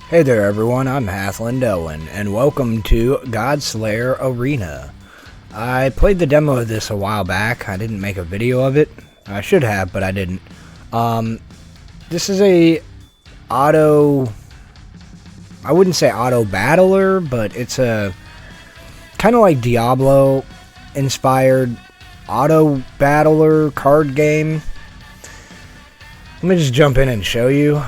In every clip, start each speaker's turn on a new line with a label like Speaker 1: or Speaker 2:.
Speaker 1: Hey there everyone, I'm Hathland Owen, and welcome to Godslayer Arena. I played the demo of this a while back. I didn't make a video of it. I should have, but I didn't. This is a I wouldn't say auto battler, but it's a kind of like Diablo inspired auto battler card game. Let me just jump in and show you.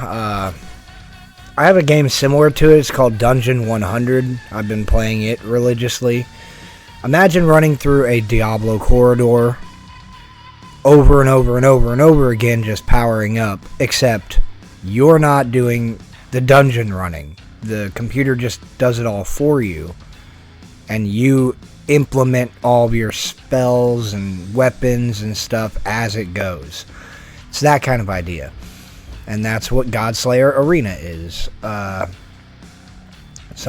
Speaker 1: I have a game similar to it. It's called Dungeon 100. I've been playing it religiously. Imagine running through a Diablo corridor over and over and over and over again, just powering up, except you're not doing the dungeon running. The computer just does it all for you, and you implement all of your spells and weapons and stuff as it goes. It's that kind of idea. And that's what Godslayer Arena is. So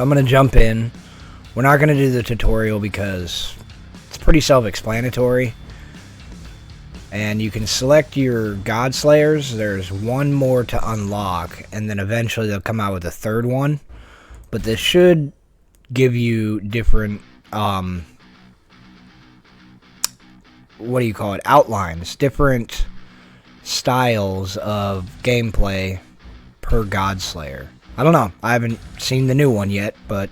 Speaker 1: I'm going to jump in. We're not going to do the tutorial because it's pretty self-explanatory. And you can select your Godslayers. There's one more to unlock, and then eventually they'll come out with a third one. But this should give you different, outlines, different styles of gameplay per Godslayer. I don't know. I haven't seen the new one yet, but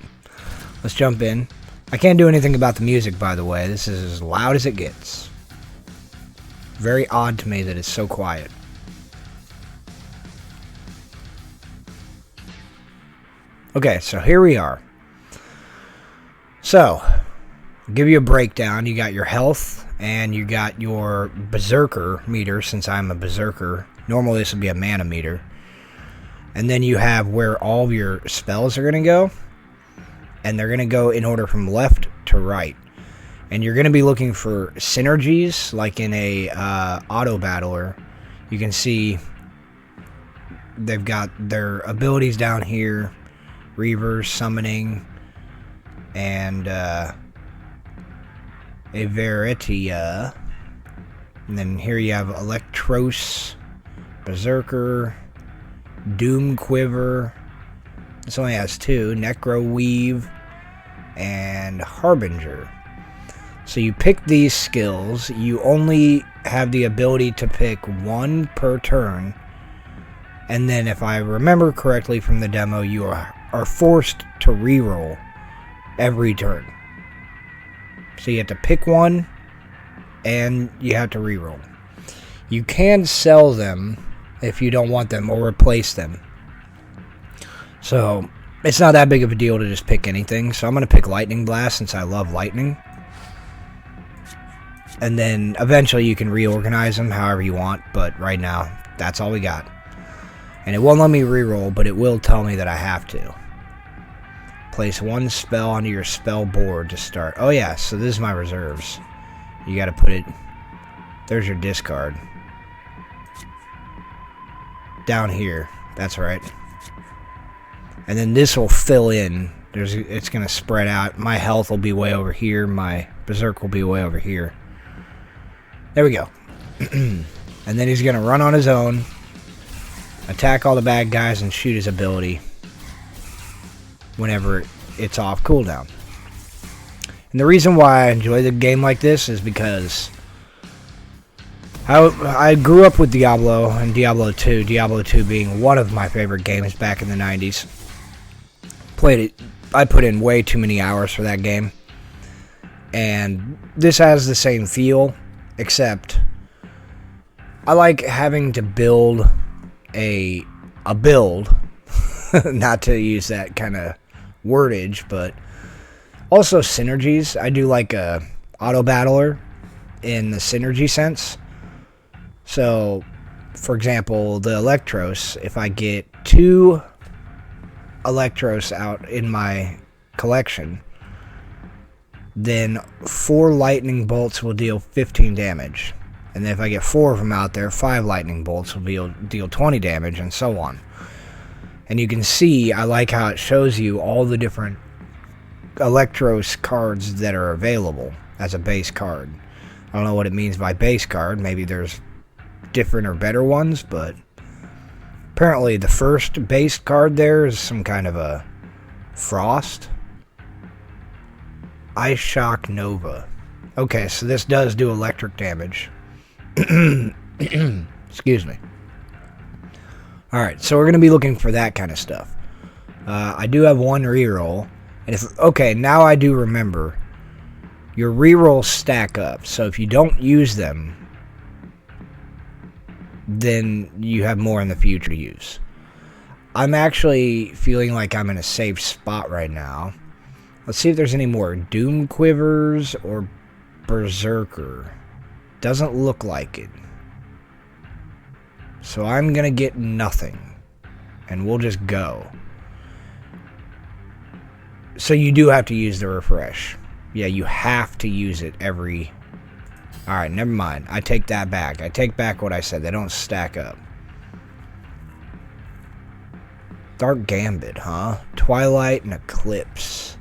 Speaker 1: let's jump in. I can't do anything about the music, by the way. This is as loud as it gets. Very odd to me that it's so quiet. Okay, so here we are. So, I'll give you a breakdown. You got your health, and you got your berserker meter, since I'm a berserker. Normally this would be a mana meter. And then you have where all of your spells are going to go. And they're going to go in order from left to right. And you're going to be looking for synergies, like in a auto battler. You can see they've got their abilities down here. Reavers, summoning, and Averitia. And then here you have Electros, Berserker, Doom Quiver. This only has two, Necro Weave, and Harbinger. So you pick these skills. You only have the ability to pick one per turn. And then if I remember correctly from the demo, you are forced to reroll every turn. So you have to pick one, and you have to reroll. You can sell them if you don't want them, or replace them. So it's not that big of a deal to just pick anything. So I'm going to pick Lightning Blast since I love lightning. And then eventually you can reorganize them however you want, but right now that's all we got. And it won't let me reroll, but it will tell me that I have to. Place one spell onto your spell board to start. Oh yeah, so this is my reserves. You gotta put it... There's your discard. Down here. That's right. And then this will fill in. It's gonna spread out. My health will be way over here. My berserk will be way over here. There we go. And then he's gonna run on his own, attack all the bad guys, and shoot his ability whenever it's off cooldown. And the reason why I enjoy the game like this is because I grew up with Diablo and Diablo 2. Diablo 2 being one of my favorite games back in the 90s. Played it. I put in way too many hours for that game. And this has the same feel, except I like having to build a build. Not to use that kind of wordage, but also synergies. I do like a auto battler in the synergy sense. So, for example, the Electros, if I get 2 Electros out in my collection, then 4 lightning bolts will deal 15 damage. And then if I get 4 of them out there, 5 lightning bolts will deal 20 damage, and so on. And you can see, I like how it shows you all the different Electros cards that are available as a base card. I don't know what it means by base card. Maybe there's different or better ones, but Apparently the first base card there is some kind of a frost. Ice Shock Nova. Okay, so this does do electric damage. Excuse me. Alright, so we're going to be looking for that kind of stuff. I do have one reroll. And okay, now I do remember. Your rerolls stack up. So if you don't use them, then you have more in the future to use. I'm actually feeling like I'm in a safe spot right now. Let's see if there's any more Doom Quivers or Berserker. Doesn't look like it. So I'm going to get nothing. And we'll just go. So you do have to use the refresh. Yeah, you have to use it every... Alright, never mind. I take that back. I take back what I said. They don't stack up. Dark Gambit, huh? Twilight and Eclipse.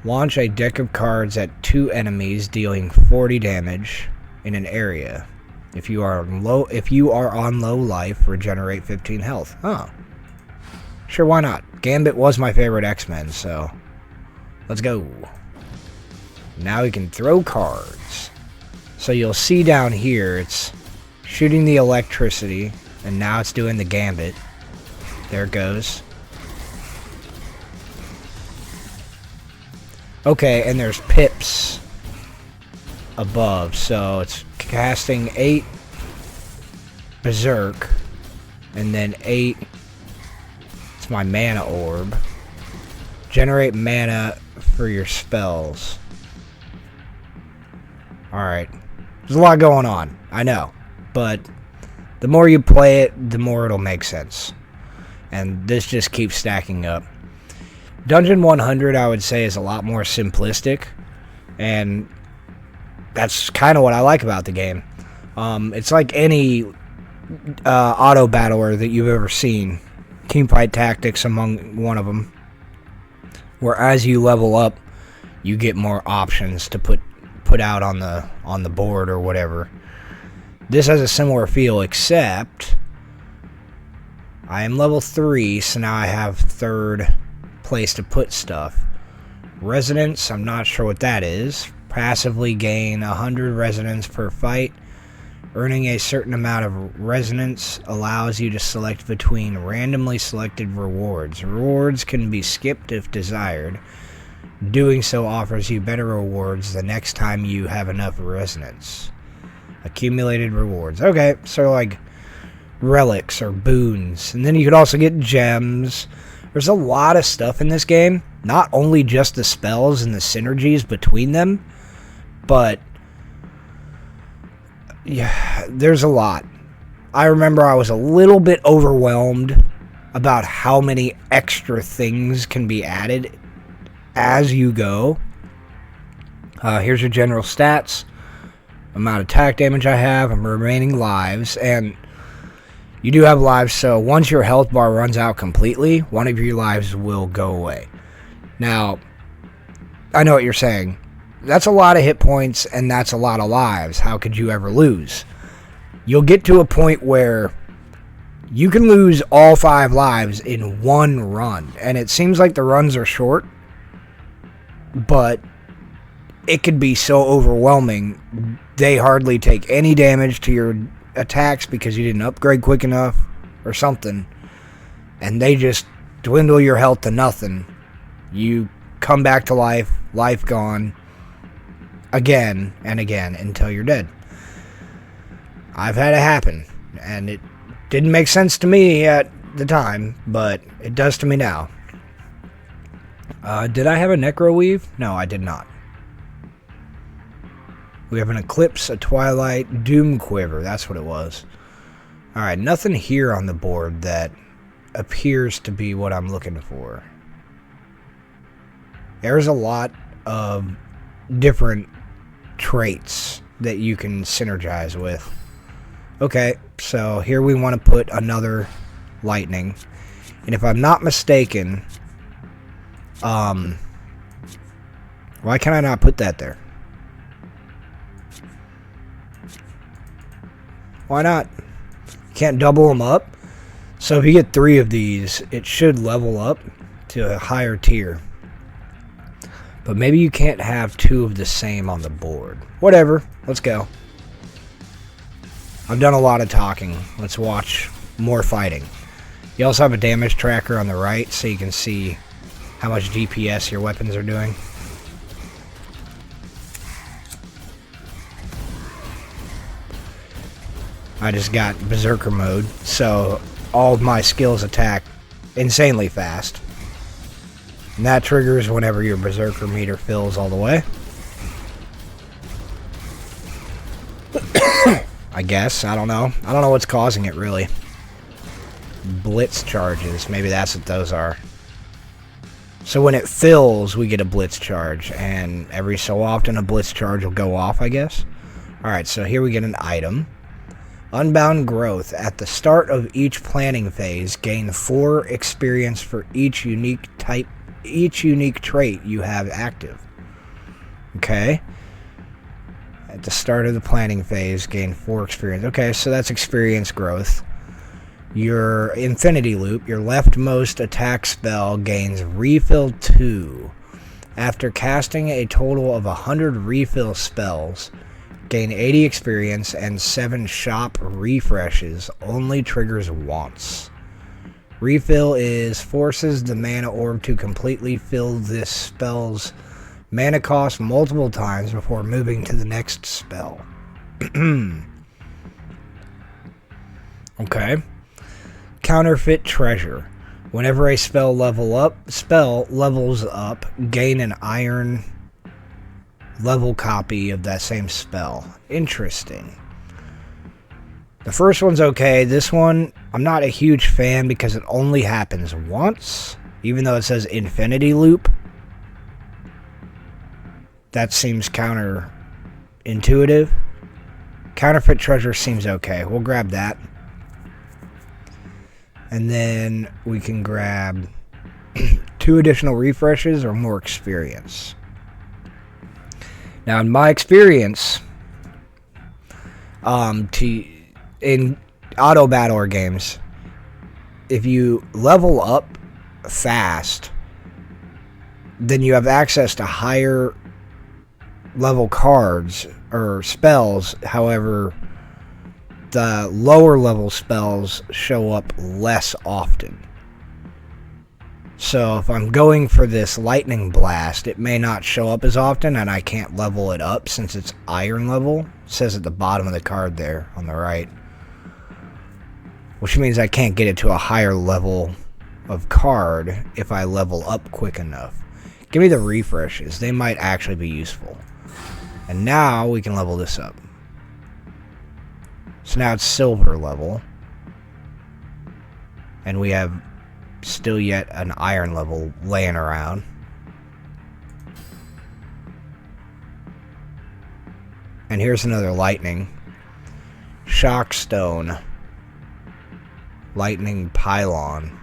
Speaker 1: Launch a deck of cards at 2 enemies, dealing 40 damage in an area. If you are on low life, regenerate 15 health. Huh. Sure, why not? Gambit was my favorite X-Men, so let's go. Now we can throw cards. So you'll see down here, it's shooting the electricity, and now it's doing the Gambit. There it goes. Okay, and there's pips above, so it's casting 8 Berserk, and then 8, it's my mana orb. Generate mana for your spells. Alright, there's a lot going on, I know, but the more you play it, the more it'll make sense. And this just keeps stacking up. Dungeon 100, I would say, is a lot more simplistic, and that's kind of what I like about the game. It's like any auto battler that you've ever seen. Teamfight Tactics among one of them, where as you level up, you get more options to put out on the board or whatever. This has a similar feel, except I am level 3, so now I have third place to put stuff. Resonance, I'm not sure what that is. Passively gain 100 resonance per fight. Earning a certain amount of resonance allows you to select between randomly selected rewards. Rewards can be skipped if desired. Doing so offers you better rewards the next time you have enough resonance. Accumulated rewards. Okay, so like relics or boons. And then you could also get gems. There's a lot of stuff in this game. Not only just the spells and the synergies between them, but yeah, there's a lot. I remember I was a little bit overwhelmed about how many extra things can be added as you go. Here's your general stats. Amount of attack damage I have, and remaining lives, and you do have lives, so once your health bar runs out completely, one of your lives will go away. Now, I know what you're saying. That's a lot of hit points, and that's a lot of lives. How could you ever lose? You'll get to a point where you can lose all 5 lives in one run, and it seems like the runs are short, but it could be so overwhelming. They hardly take any damage to your attacks because you didn't upgrade quick enough or something, and they just dwindle your health to nothing. You come back to life, life gone, again and again until you're dead. I've had it happen, and it didn't make sense to me at the time, but it does to me now. Did I have a Necro Weave? No, I did not. We have an Eclipse, a Twilight, Doom Quiver. That's what it was. Alright, nothing here on the board that appears to be what I'm looking for. There's a lot of different traits that you can synergize with. Okay, so here we want to put another lightning. And if I'm not mistaken, why can I not put that there? Why not? can't double them up. So if you get 3 of these, it should level up to a higher tier. But maybe you can't have 2 of the same on the board. Whatever. Let's go. I've done a lot of talking. Let's watch more fighting. You also have a damage tracker on the right, so you can see how much DPS your weapons are doing. I just got Berserker mode, so all of my skills attack insanely fast. And that triggers whenever your Berserker meter fills all the way. I guess. I don't know. I don't know what's causing it, really. Blitz charges. Maybe that's what those are. So when it fills, we get a blitz charge. And every so often, a blitz charge will go off, I guess. Alright, so here we get an item. Unbound Growth. At the start of each planning phase, gain 4 experience for each unique trait you have active. Okay. At the start of the planning phase, gain 4 experience. Okay, so that's experience growth. Your Infinity Loop, your leftmost attack spell, gains Refill 2. After casting a total of 100 refill spells, gain 80 experience and 7 shop refreshes. Only triggers once. Refill forces the mana orb to completely fill this spell's mana cost multiple times before moving to the next spell. Okay. Counterfeit Treasure. Whenever a spell levels up, gain an iron level copy of that same spell. Interesting. The first one's okay. This one, I'm not a huge fan because it only happens once, even though it says Infinity Loop. That seems counterintuitive. Counterfeit Treasure seems okay. We'll grab that. And then we can grab 2 additional refreshes or more experience. Now, in my experience, in auto battle games, if you level up fast, then you have access to higher level cards or spells. However, the lower level spells show up less often. So if I'm going for this lightning blast, it may not show up as often, and I can't level it up since it's iron level. It says at the bottom of the card there on the right, which means I can't get it to a higher level of card if I level up quick enough. Give me the refreshes. They might actually be useful. And now we can level this up. So now it's silver level. And we have still yet an iron level laying around. And here's another lightning. Shockstone. Lightning pylon.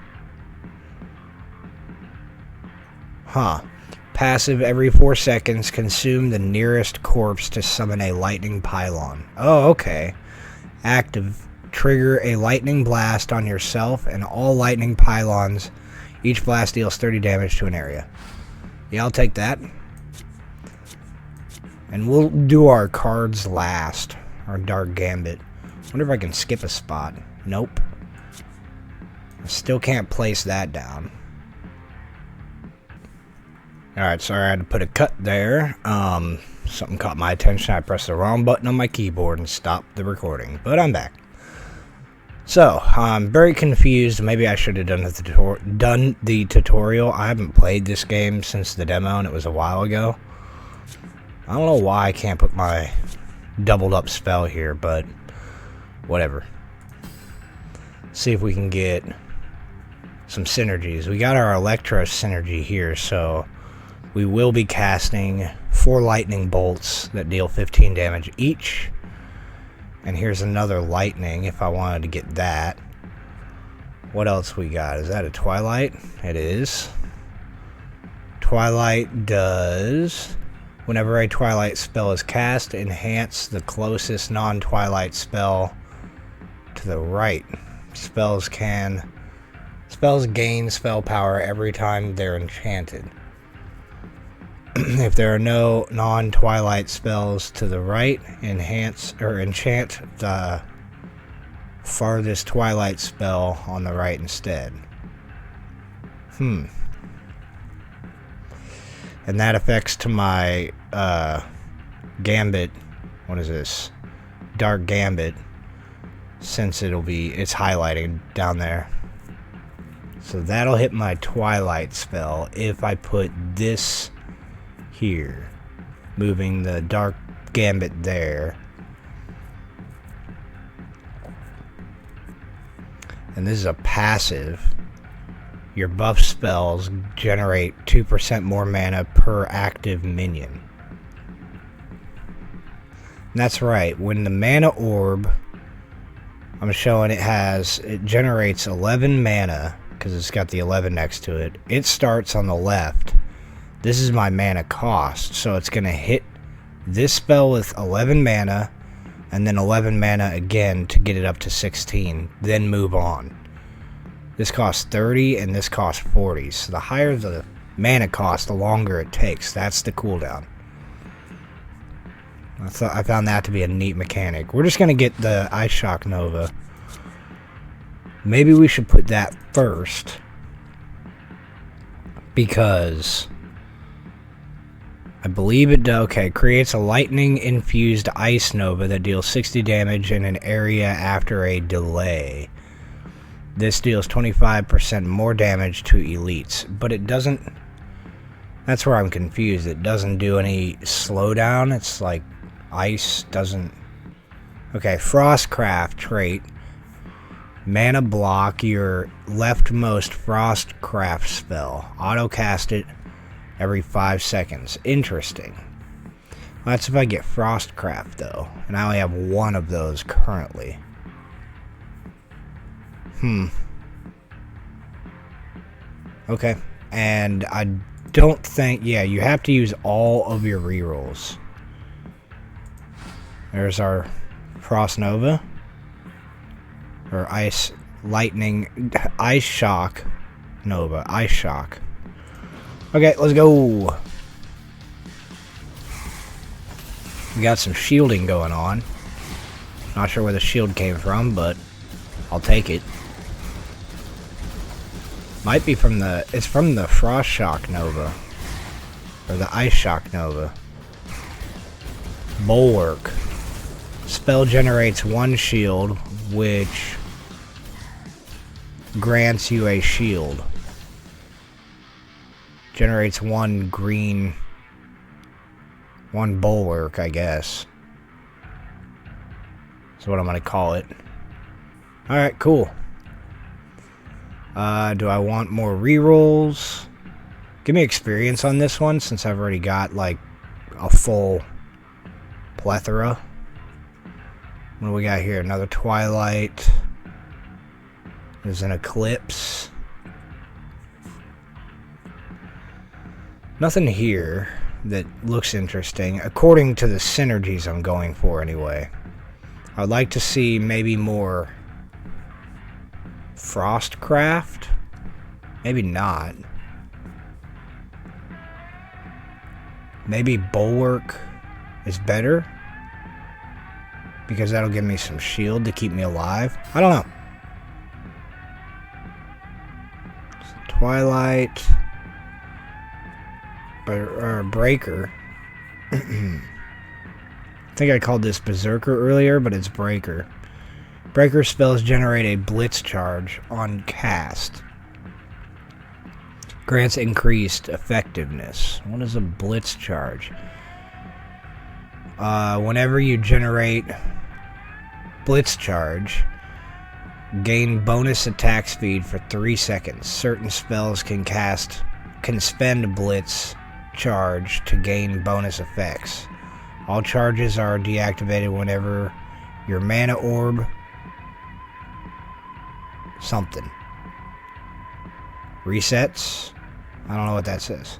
Speaker 1: Huh. Passive every 4 seconds. Consume the nearest corpse to summon a lightning pylon. Oh, okay. Active. Trigger a lightning blast on yourself and all lightning pylons. Each blast deals 30 damage to an area. Yeah, I'll take that. And we'll do our cards last. Our Dark Gambit. Wonder if I can skip a spot. Nope. I still can't place that down. Alright, sorry I had to put a cut there. Something caught my attention. I pressed the wrong button on my keyboard and stopped the recording. But I'm back. So, I'm very confused. Maybe I should have done the tutorial. I haven't played this game since the demo, and it was a while ago. I don't know why I can't put my doubled up spell here, but whatever. See if we can get some synergies. We got our Electro synergy here, so we will be casting 4 lightning bolts that deal 15 damage each. And here's another lightning if I wanted to get that. What else we got? Is that a Twilight? It is. Twilight does, whenever a Twilight spell is cast, enhance the closest non-Twilight spell to the right. Spells gain spell power every time they're enchanted. If there are no non-twilight spells to the right, enchant the farthest twilight spell on the right instead. And that affects to my Gambit. What is this? Dark Gambit. Since it's highlighting down there. So that'll hit my twilight spell if I put this here, moving the Dark Gambit there. And this is a passive. Your buff spells generate 2% more mana per active minion. And that's right, when the mana orb, I'm showing it generates 11 mana, because it's got the 11 next to it. It starts on the left. This is my mana cost, so it's going to hit this spell with 11 mana, and then 11 mana again to get it up to 16, then move on. This costs 30, and this costs 40, so the higher the mana cost, the longer it takes. That's the cooldown. I found that to be a neat mechanic. We're just going to get the Ice Shock Nova. Maybe we should put that first, because I believe it creates a lightning-infused Ice Nova that deals 60 damage in an area after a delay. This deals 25% more damage to elites, but it doesn't... That's where I'm confused. It doesn't do any slowdown. It's like ice doesn't... Okay, Frostcraft trait. Mana block your leftmost Frostcraft spell. Auto-cast it every 5 seconds. Interesting. Well, that's if I get Frostcraft, though. And I only have one of those currently. Okay. And I don't think... Yeah, you have to use all of your rerolls. There's our Frost Nova. Or Ice Shock Nova. Ice Shock. Okay, let's go. We got some shielding going on. Not sure where the shield came from, but I'll take it. Might be from it's from the Frost Shock Nova. Or the Ice Shock Nova. Bulwark. Spell generates 1 shield, which grants you a shield. Generates 1 green... 1 bulwark, I guess. That's what I'm gonna call it. Alright, cool. Do I want more rerolls? Give me experience on this one, since I've already got, like, a full plethora. What do we got here? Another Twilight. There's an Eclipse. Nothing here that looks interesting, according to the synergies I'm going for anyway. I'd like to see maybe more Frostcraft. Maybe not. Maybe Bulwark is better, because that'll give me some shield to keep me alive. I don't know. Twilight. Breaker. I think I called this Berserker earlier, but it's Breaker. Breaker spells generate a blitz charge on cast. Grants increased effectiveness. What is a blitz charge? Whenever you generate blitz charge, gain bonus attack speed for 3 seconds. Certain spells can spend blitz charge to gain bonus effects. All charges are deactivated whenever your mana orb something resets. I don't know what that says.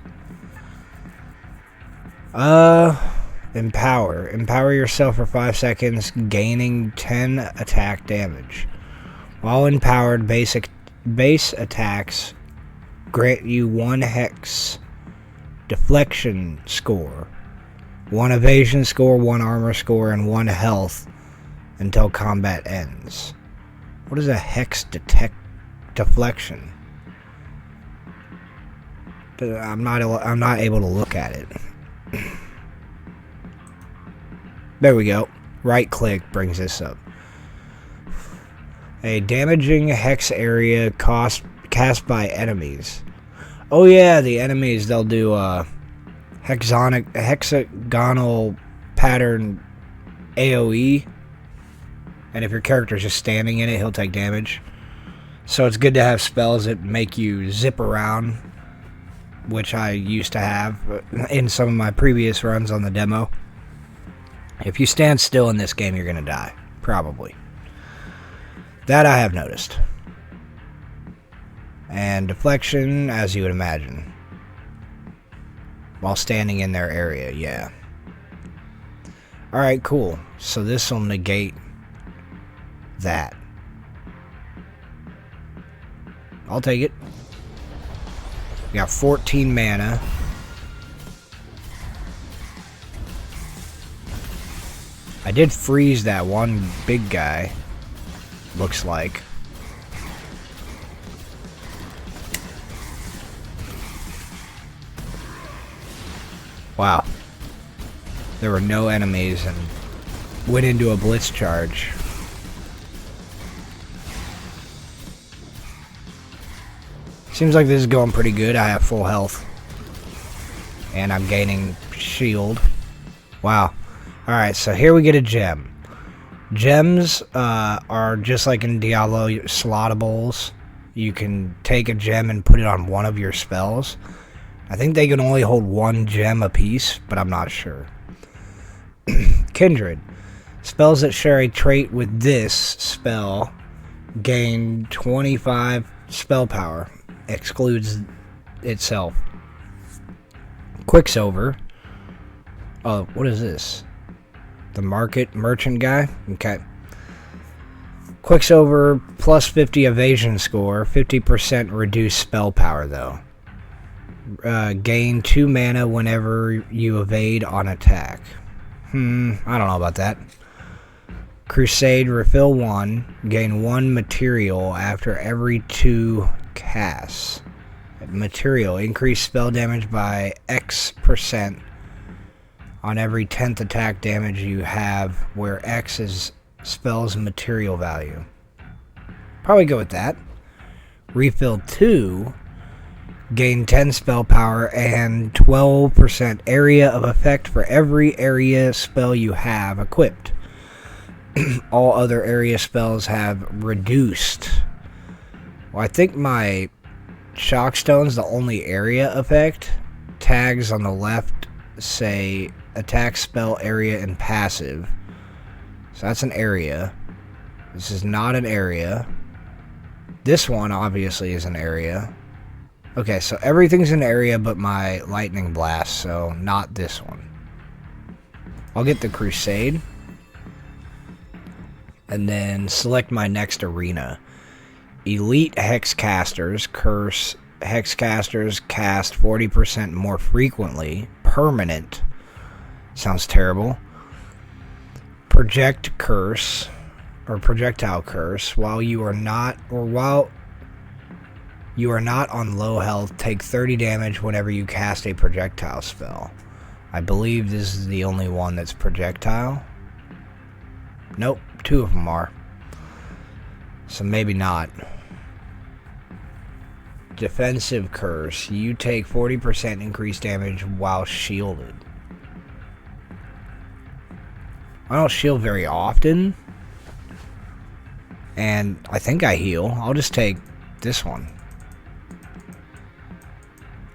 Speaker 1: Empower. Empower yourself for 5 seconds, gaining 10 attack damage. While empowered, base attacks grant you 1 hex deflection score, 1 evasion score, 1 armor score, and 1 health until combat ends. What is a hex deflection? I'm not able to look at it. There we go. Right click brings this up. A damaging hex area cast by enemies. Oh yeah, the enemies, they'll do hexagonal pattern AoE. And if your character's just standing in it, he'll take damage. So it's good to have spells that make you zip around, which I used to have in some of my previous runs on the demo. If you stand still in this game, you're going to die. Probably. That I have noticed. And deflection, as you would imagine. While standing in their area, yeah. Alright, cool. So this will negate that. I'll take it. We got 14 mana. I did freeze that one big guy. Looks like. Wow. There were no enemies and went into a blitz charge. Seems like this is going pretty good. I have full health. And I'm gaining shield. Wow. Alright, so here we get a gem. Gems are just like in Diablo slottables. You can take a gem and put it on one of your spells. I think they can only hold 1 gem apiece, but I'm not sure. Kindred. Spells that share a trait with this spell gain 25 spell power. Excludes itself. Quicksilver. Oh, what is this? The merchant guy? Okay. Quicksilver plus 50 evasion score. 50% reduced spell power though. Gain 2 mana whenever you evade on attack. I don't know about that. Crusade, refill 1. Gain 1 material after every 2 casts. Material, increase spell damage by X% on every 10th attack damage you have, where X is spell's material value. Probably go with that. Refill 2. Gain 10 spell power and 12% area of effect for every area spell you have equipped. All other area spells have reduced. Well, I think my Shockstone's the only area effect. Tags on the left say attack, spell, area, and passive. So that's an area. This is not an area. This one obviously is an area. Okay, so everything's an area but my lightning blast, so not this one. I'll get the Crusade. And then select my next arena. Elite Hexcasters, curse Hexcasters cast 40% more frequently. Permanent. Sounds terrible. Project curse, or projectile curse, while you are not on low health, take 30 damage whenever you cast a projectile spell. I believe this is the only one that's projectile. Nope, 2 of them are. So maybe not. Defensive curse. You take 40% increased damage while shielded. I don't shield very often. And I think I heal. I'll just take this one.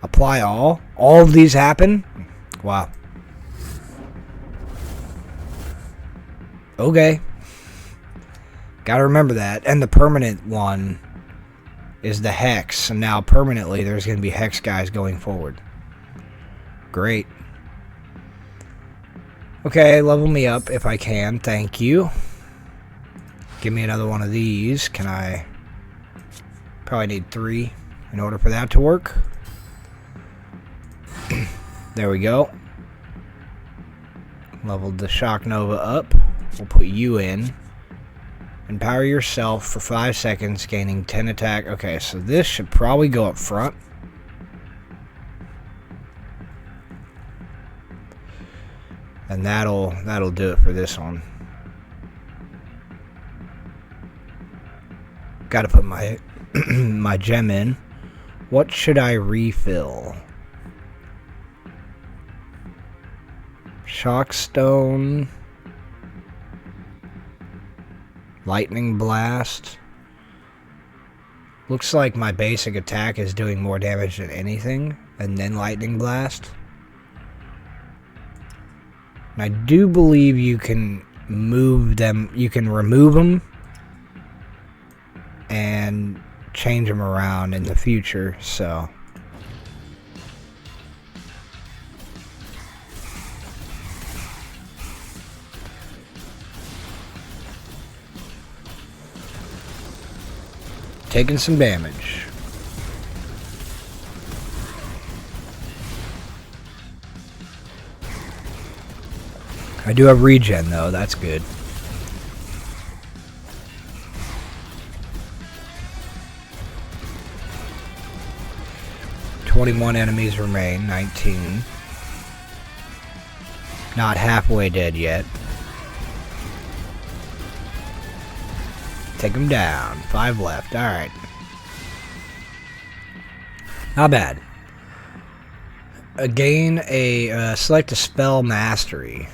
Speaker 1: Apply all. All of these happen? Wow. Okay. Gotta remember that. And the permanent one is the Hex. And now permanently there's going to be Hex guys going forward. Great. Okay, level me up if I can. Thank you. Give me another one of these. Can I... Probably need 3 in order for that to work. There we go. Leveled the Shock Nova up. We'll put you in. Empower yourself for 5 seconds, gaining 10 attack. Okay, so this should probably go up front. And that'll do it for this one. Gotta put my my gem in. What should I refill? Shockstone. Lightning Blast. Looks like my basic attack is doing more damage than anything. And then Lightning Blast. And I do believe you can move them. You can remove them. And change them around in the future. So... taking some damage. I do have regen though, that's good. "21 enemies remain, 19. Not halfway dead yet. Take them down. 5 left. Alright. Not bad. Select a spell mastery.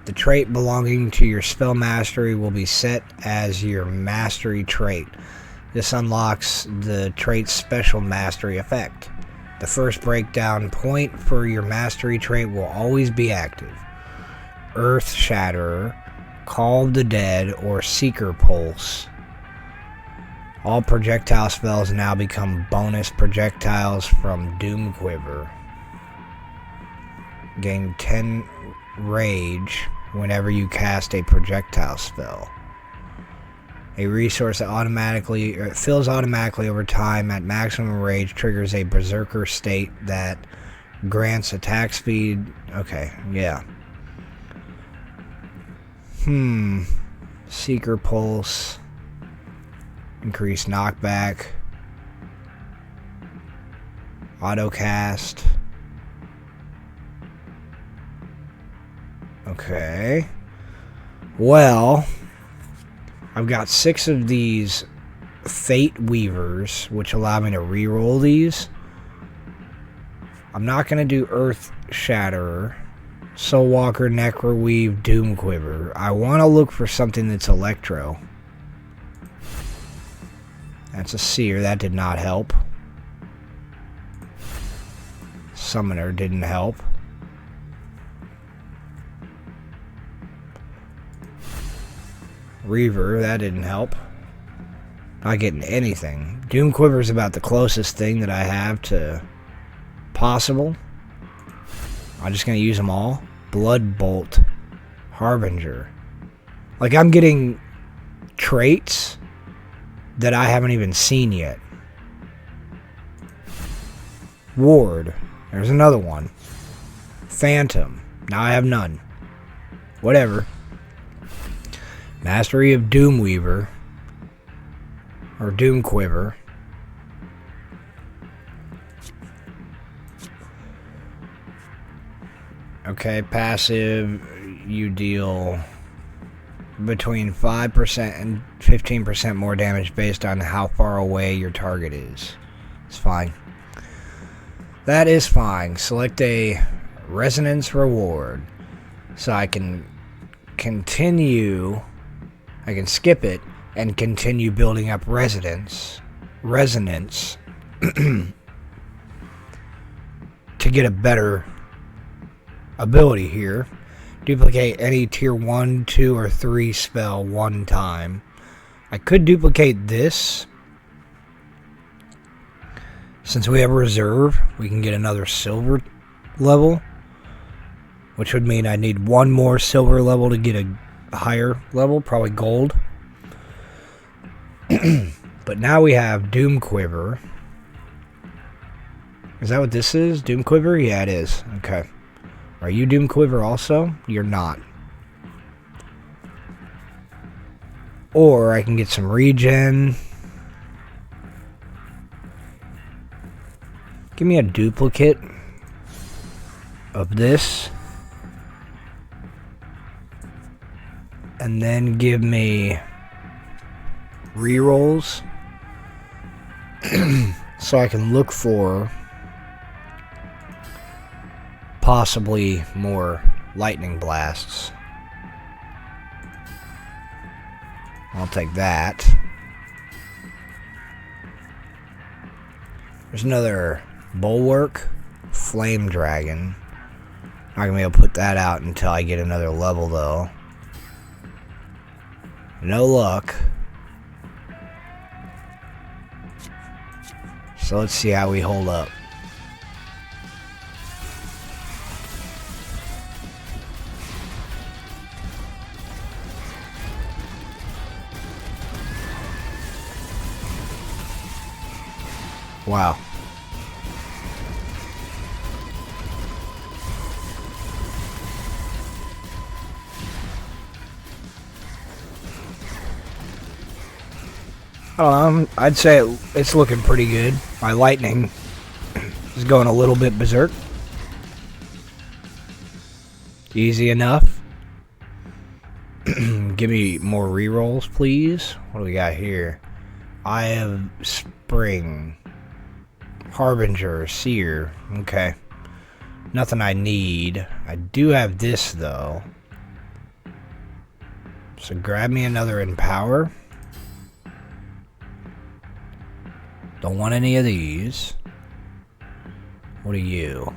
Speaker 1: The trait belonging to your spell mastery will be set as your mastery trait. This unlocks the trait's special mastery effect. The first breakdown point for your mastery trait will always be active. Earth Shatterer, Call of the Dead, or Seeker Pulse. All projectile spells now become bonus projectiles from Doom Quiver. Gain 10 rage whenever you cast a projectile spell. A resource that fills automatically over time at maximum rage triggers a berserker state that grants attack speed. Okay, yeah. Seeker Pulse. Increase knockback. Autocast. Okay. Well, I've got 6 of these Fate Weavers, which allow me to reroll these. I'm not going to do Earth Shatterer, Soulwalker, Necroweave, Doom Quiver. I want to look for something that's Electro. That's a Seer. That did not help. Summoner didn't help. Reaver, that didn't help. Not getting anything. Doom Quiver is about the closest thing that I have to possible. I'm just going to use them all. Blood Bolt. Harbinger. Like, I'm getting traits that I haven't even seen yet. Ward. There's another one. Phantom. Now I have none. Whatever. Mastery of Doomweaver. Or Doom Quiver. Okay, passive, you deal between 5% and 15% more damage based on how far away your target is. It's fine. That is fine. Select a resonance reward. So I can continue, I can skip it and continue building up resonance to get a better ability here. Duplicate any tier 1, 2, or 3 spell 1 time. I could duplicate this. Since we have a reserve, we can get another silver level. which would mean I need one more silver level to get a higher level, probably gold. But now we have Doom Quiver. Is that what this is? Doom Quiver? Yeah, it is. Okay. Are you Doom Quiver also? You're not. Or I can get some regen. Give me a duplicate of this. And then give me rerolls. So I can look for possibly more lightning blasts. I'll take that. There's another bulwark, flame dragon. Not gonna be able to put that out until I get another level though. No luck. So let's see how we hold up. Wow. I don't know, I'd say it's looking pretty good. My lightning is going a little bit berserk. Easy enough. Give me more rerolls, please. What do we got here? Eye of Spring. Harbinger, Seer. Okay. Nothing I need. I do have this, though. So grab me another Empower. Don't want any of these. What are you?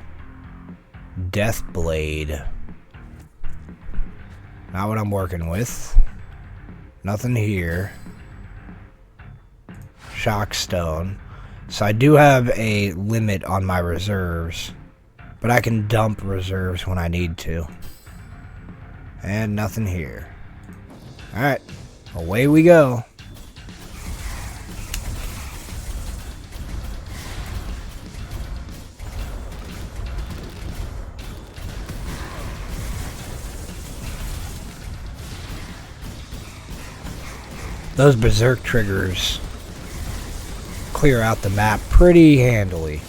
Speaker 1: Death Blade. Not what I'm working with. Nothing here. Shockstone. So I do have a limit on my reserves, but I can dump reserves when I need to. And nothing here. Alright, away we go. Those berserk triggers clear out the map pretty handily.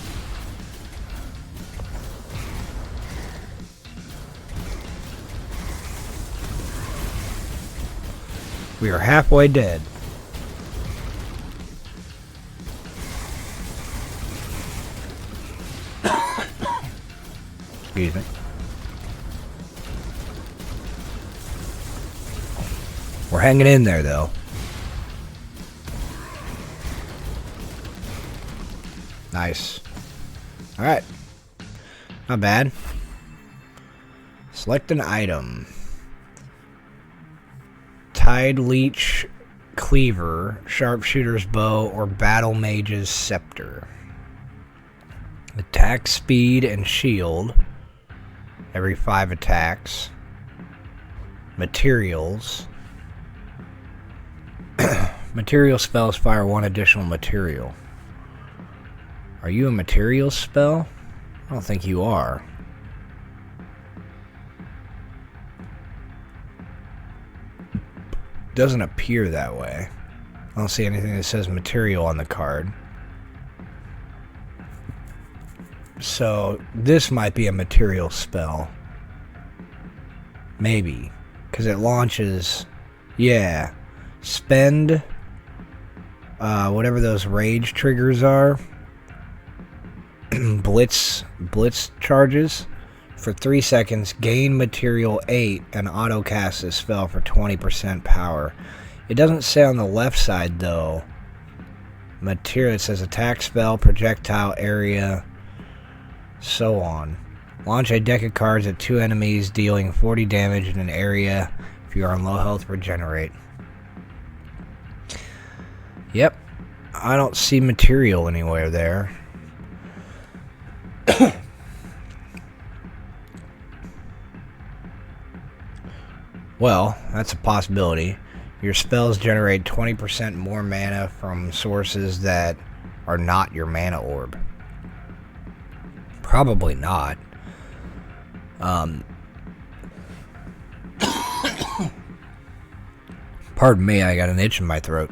Speaker 1: We are halfway dead. Excuse me. We're hanging in there though. Nice. Alright. Not bad. Select an item. Tide Leech Cleaver, Sharpshooter's Bow, or Battle Mage's Scepter. Attack speed and shield. Every 5 attacks. Materials. Material spells fire 1 additional material. Are you a material spell? I don't think you are. Doesn't appear that way. I don't see anything that says material on the card. So this might be a material spell. Maybe. Because it launches... Yeah. Spend... whatever those rage triggers are. Blitz charges for 3 seconds, gain material 8 and auto cast this spell for 20% power. It doesn't say on the left side though. Material, it says attack spell, projectile area, so on. Launch a deck of cards at 2 enemies, dealing 40 damage in an area. If you are on low health, regenerate. Yep, I don't see material anywhere there. Well, that's a possibility. Your spells generate 20% more mana from sources that are not your mana orb. Probably not. Pardon me, I got an itch in my throat.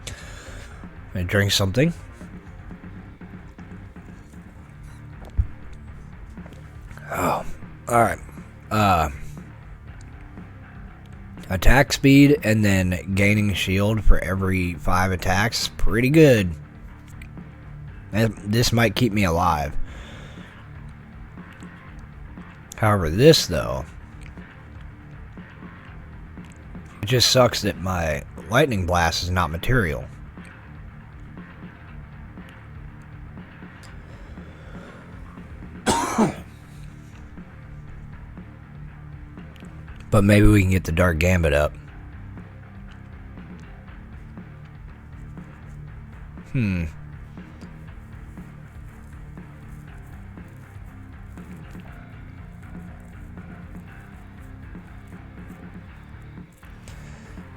Speaker 1: I'm gonna drink something. Oh, alright. Attack speed and then gaining shield for every 5 attacks. Pretty good. This might keep me alive. However, this though, it just sucks that my lightning blast is not material. But maybe we can get the Dark Gambit up.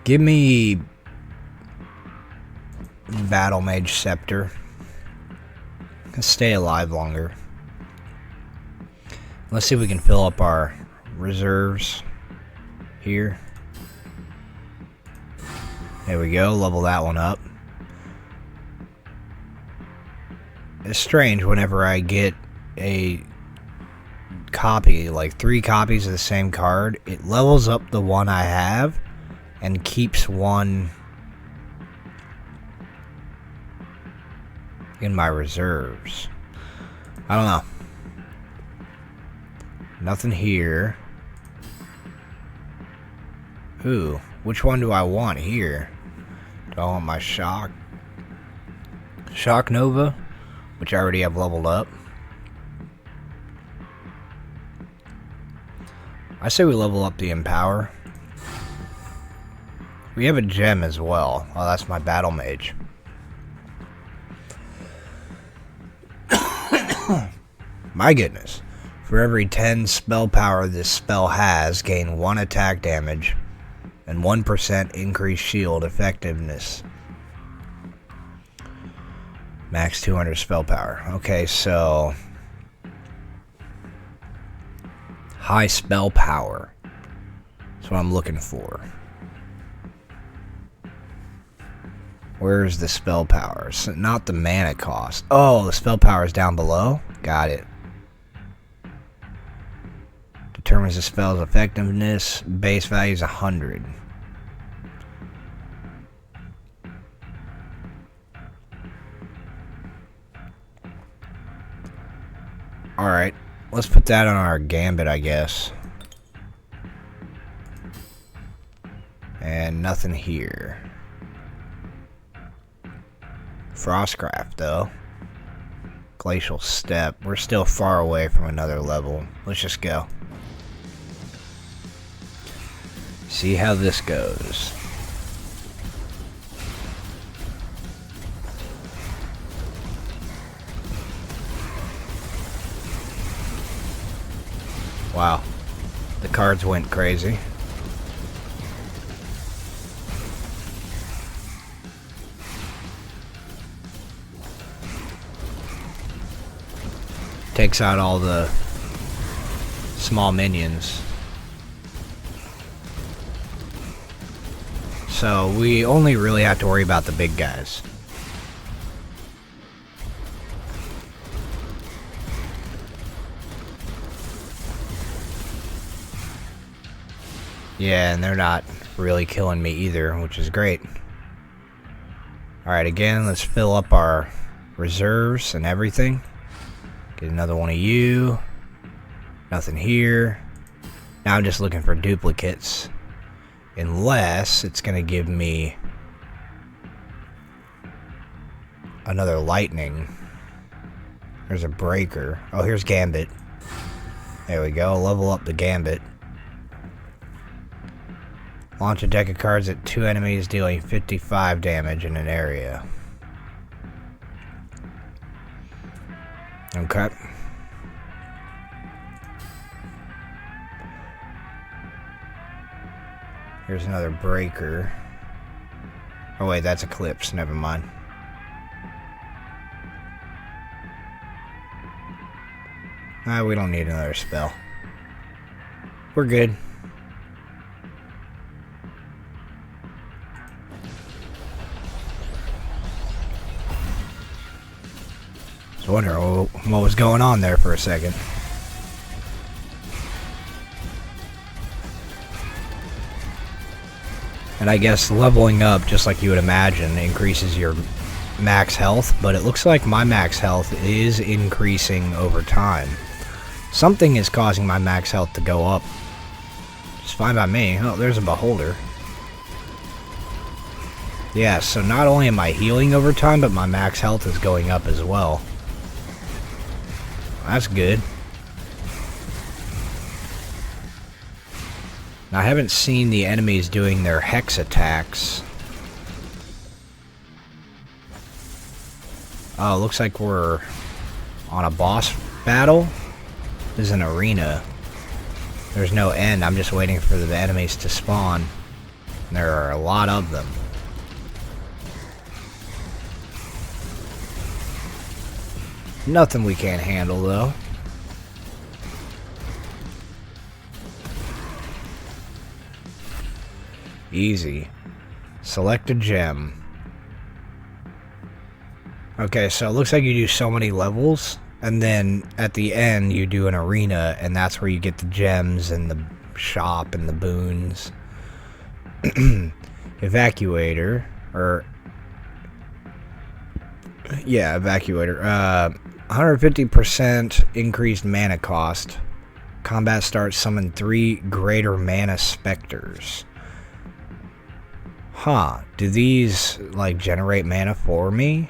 Speaker 1: Give me Battle Mage Scepter. Stay alive longer. Let's see if we can fill up our reserves here. There we go, level that one up. It's strange whenever I get a copy, like 3 copies of the same card, it levels up the one I have and keeps one in my reserves. I don't know. Nothing here. Ooh, which one do I want here? Do I want my Shock Nova, which I already have leveled up? I say we level up the Empower. We have a gem as well. Oh, that's my Battle Mage. My goodness. For every 10 spell power this spell has, gain 1 attack damage and 1% increased shield effectiveness. Max 200 spell power. Okay, so high spell power. That's what I'm looking for. Where's the spell power? So not the mana cost. Oh, the spell power is down below? Got it. Determines the spell's effectiveness. Base value is 100. Alright, let's put that on our Gambit, I guess. And nothing here. Frostcraft, though. Glacial Step. We're still far away from another level. Let's just go. See how this goes. Wow. The cards went crazy. Takes out all the small minions. So we only really have to worry about the big guys. Yeah, and they're not really killing me either, which is great. Alright, again, let's fill up our reserves and everything. Get another one of you. Nothing here. Now I'm just looking for duplicates. Unless it's going to give me another lightning. There's a breaker. Oh, here's Gambit. There we go. Level up the Gambit. Launch a deck of cards at 2 enemies, dealing 55 damage in an area. Okay. Here's another breaker. Oh wait, that's Eclipse. Never mind. Nah, we don't need another spell. We're good. I wonder what was going on there for a second. And I guess leveling up, just like you would imagine, increases your max health, but it looks like my max health is increasing over time. Something is causing my max health to go up. It's fine by me. Oh, there's a beholder. Yeah, so not only am I healing over time, but my max health is going up as well. That's good. Now, I haven't seen the enemies doing their hex attacks. Oh, looks like we're on a boss battle. This is an arena. There's no end. I'm just waiting for the enemies to spawn. And there are a lot of them. Nothing we can't handle, though. Easy. Select a gem. Okay, so it looks like you do so many levels, and then at the end you do an arena, and that's where you get the gems and the shop and the boons. Evacuator, or... yeah, Evacuator. 150% increased mana cost. Combat starts, summon 3 greater mana specters. Huh. Do these, like, generate mana for me?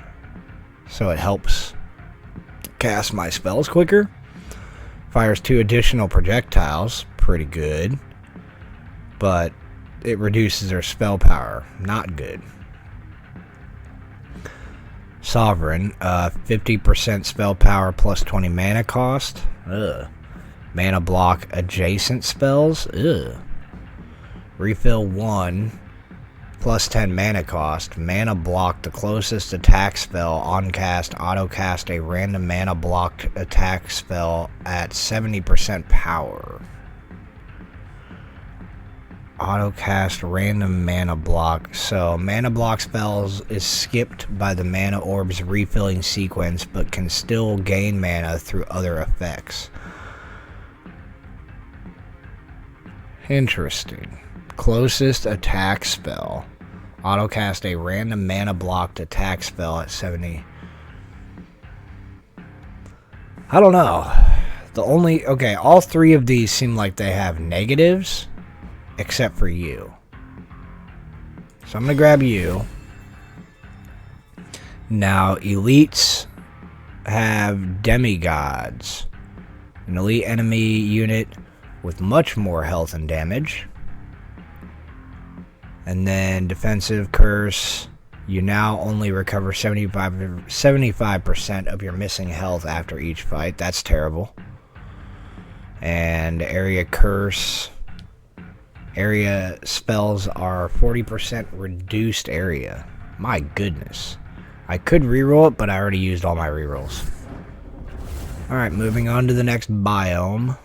Speaker 1: So it helps cast my spells quicker? Fires 2 additional projectiles. Pretty good. But it reduces their spell power. Not good. Sovereign, 50% spell power plus 20 mana cost. Ugh. Mana block adjacent spells. Ugh. Refill 1 plus 10 mana cost. Mana block the closest attack spell on cast. Auto cast a random mana blocked attack spell at 70% power. Auto cast random mana block. So mana block spells is skipped by the mana orb's refilling sequence, but can still gain mana through other effects. Interesting. Closest attack spell. Auto cast a random mana blocked attack spell at 70. I don't know. Okay, all 3 of these seem like they have negatives. Except for you. So I'm going to grab you. Now, elites have demigods. An elite enemy unit with much more health and damage. And then defensive curse. You now only recover 75% of your missing health after each fight. That's terrible. And area curse. Area spells are 40% reduced area. My goodness. I could reroll it, but I already used all my rerolls. Alright, moving on to the next biome.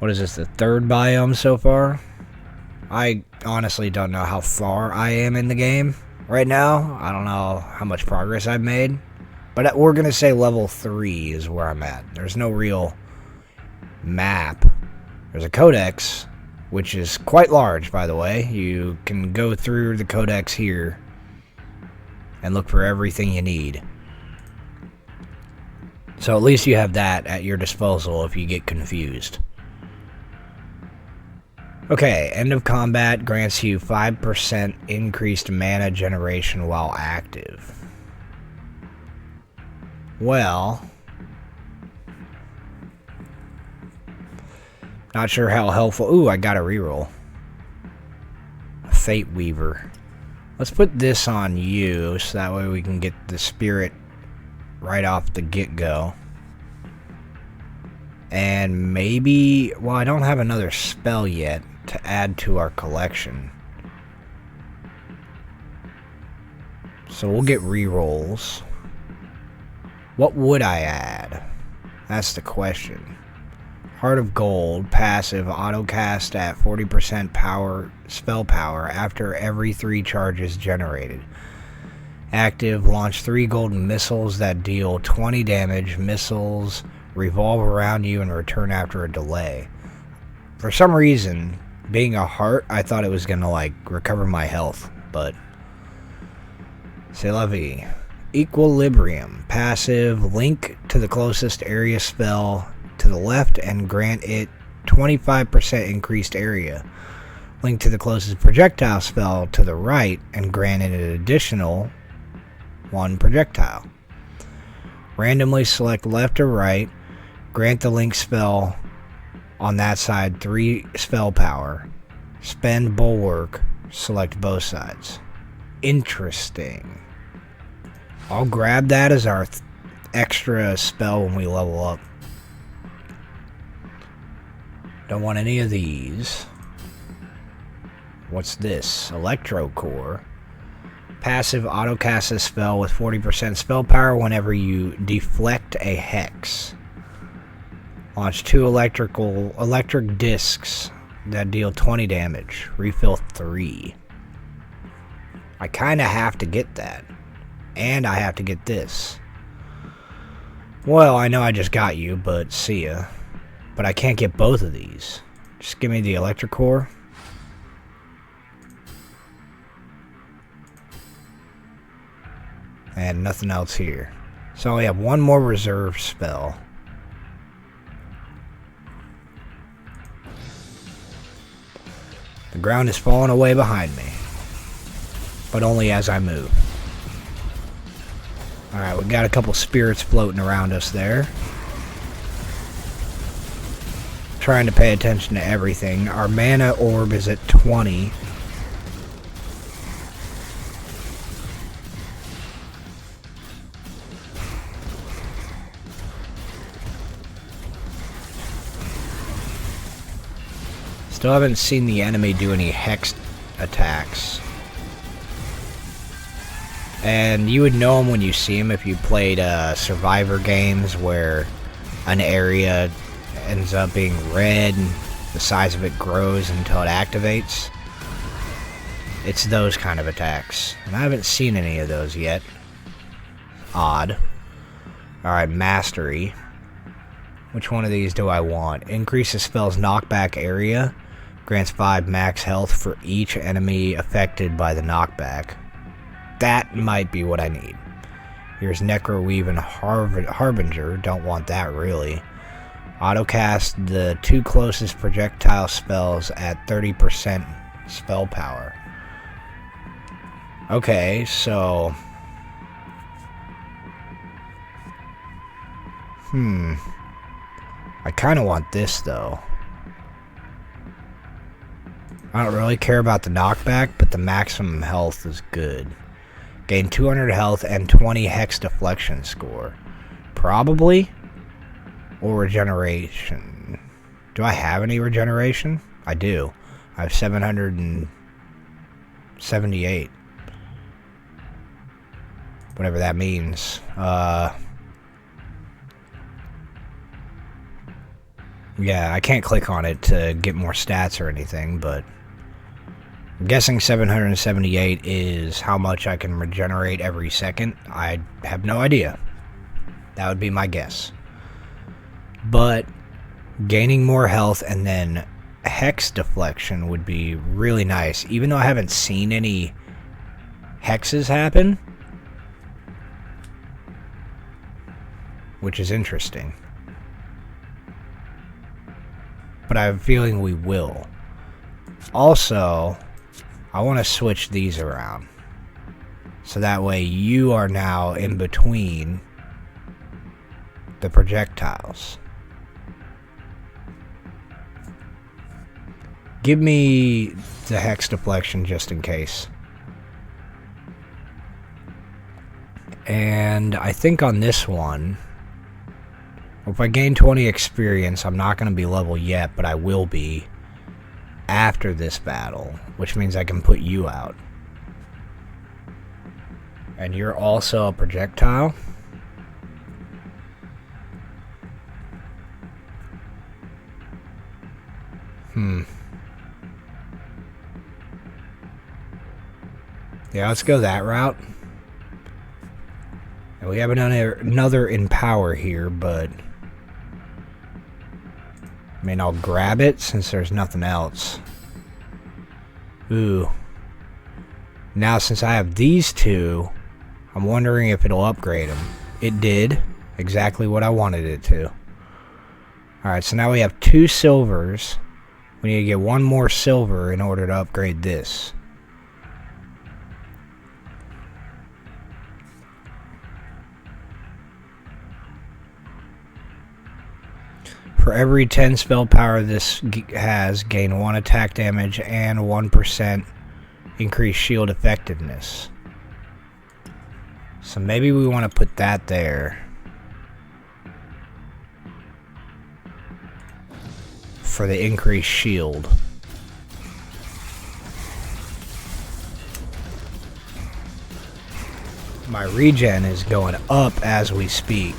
Speaker 1: What is this, the 3rd biome so far? I honestly don't know how far I am in the game right now. I don't know how much progress I've made. But we're going to say level 3 is where I'm at. There's no real map. There's a codex, which is quite large, by the way. You can go through the codex here and look for everything you need. So at least you have that at your disposal if you get confused. Okay, end of combat grants you 5% increased mana generation while active. Well, not sure how helpful. Ooh, I got a reroll. Fate Weaver. Let's put this on you, so that way we can get the spirit right off the get-go. And maybe, well, I don't have another spell yet to add to our collection. So we'll get rerolls. What would I add? That's the question. Heart of Gold, passive, auto-cast at 40% power, spell power after every 3 charges generated. Active, launch 3 golden missiles that deal 20 damage. Missiles revolve around you and return after a delay. For some reason, being a heart, I thought it was gonna like recover my health, but c'est la vie. Equilibrium, passive, link to the closest area spell to the left and grant it 25% increased area. Link to the closest projectile spell to the right and grant it an additional 1 projectile. Randomly select left or right. Grant the link spell on that side 3 spell power. Spend bulwark. Select both sides. Interesting. I'll grab that as our extra spell when we level up. Don't want any of these. What's this? Electro Core. Passive, auto-cast a spell with 40% spell power whenever you deflect a hex. Launch 2 electric discs that deal 20 damage. Refill 3. I kinda have to get that. And I have to get this. Well, I know I just got you, but see ya. But I can't get both of these. Just give me the electric core. And nothing else here. So we have 1 more reserve spell. The ground is falling away behind me. But only as I move. Alright, we got a couple spirits floating around us there. Trying to pay attention to everything. Our mana orb is at 20. Still haven't seen the enemy do any hex attacks. And you would know them when you see them if you played Survivor games where an area ends up being red and the size of it grows until it activates. It's those kind of attacks. And I haven't seen any of those yet. Odd. Alright, Mastery. Which one of these do I want? Increase the spell's knockback area. Grants 5 max health for each enemy affected by the knockback. That might be what I need. Here's Necroweave and Harbinger. Don't want that really. Autocast the 2 closest projectile spells at 30% spell power. Okay, so... I kind of want this though. I don't really care about the knockback, but the maximum health is good. Gain 200 health and 20 hex deflection score. Probably. Or regeneration. Do I have any regeneration? I do. I have 778. Whatever that means. Yeah, I can't click on it to get more stats or anything, but I'm guessing 778 is how much I can regenerate every second. I have no idea. That would be my guess. But gaining more health and then hex deflection would be really nice. Even though I haven't seen any hexes happen, which is interesting. But I have a feeling we will. Also, I want to switch these around. So that way you are now in between the projectiles. Give me the hex deflection just in case. And I think on this one, If I gain 20 experience, I'm not going to be level yet, but I will be after this battle, which means I can put you out. And you're also a projectile. Yeah, let's go that route. And we have another in power here, but I mean, I'll grab it since there's nothing else. Ooh. Now, since I have these two, I'm wondering if it'll upgrade them. It did. Exactly what I wanted it to. Alright, so now we have 2 silvers. We need to get 1 more silver in order to upgrade this. For every 10 spell power this has, gain 1 attack damage and 1% increased shield effectiveness. So maybe we want to put that there. For the increased shield. My regen is going up as we speak.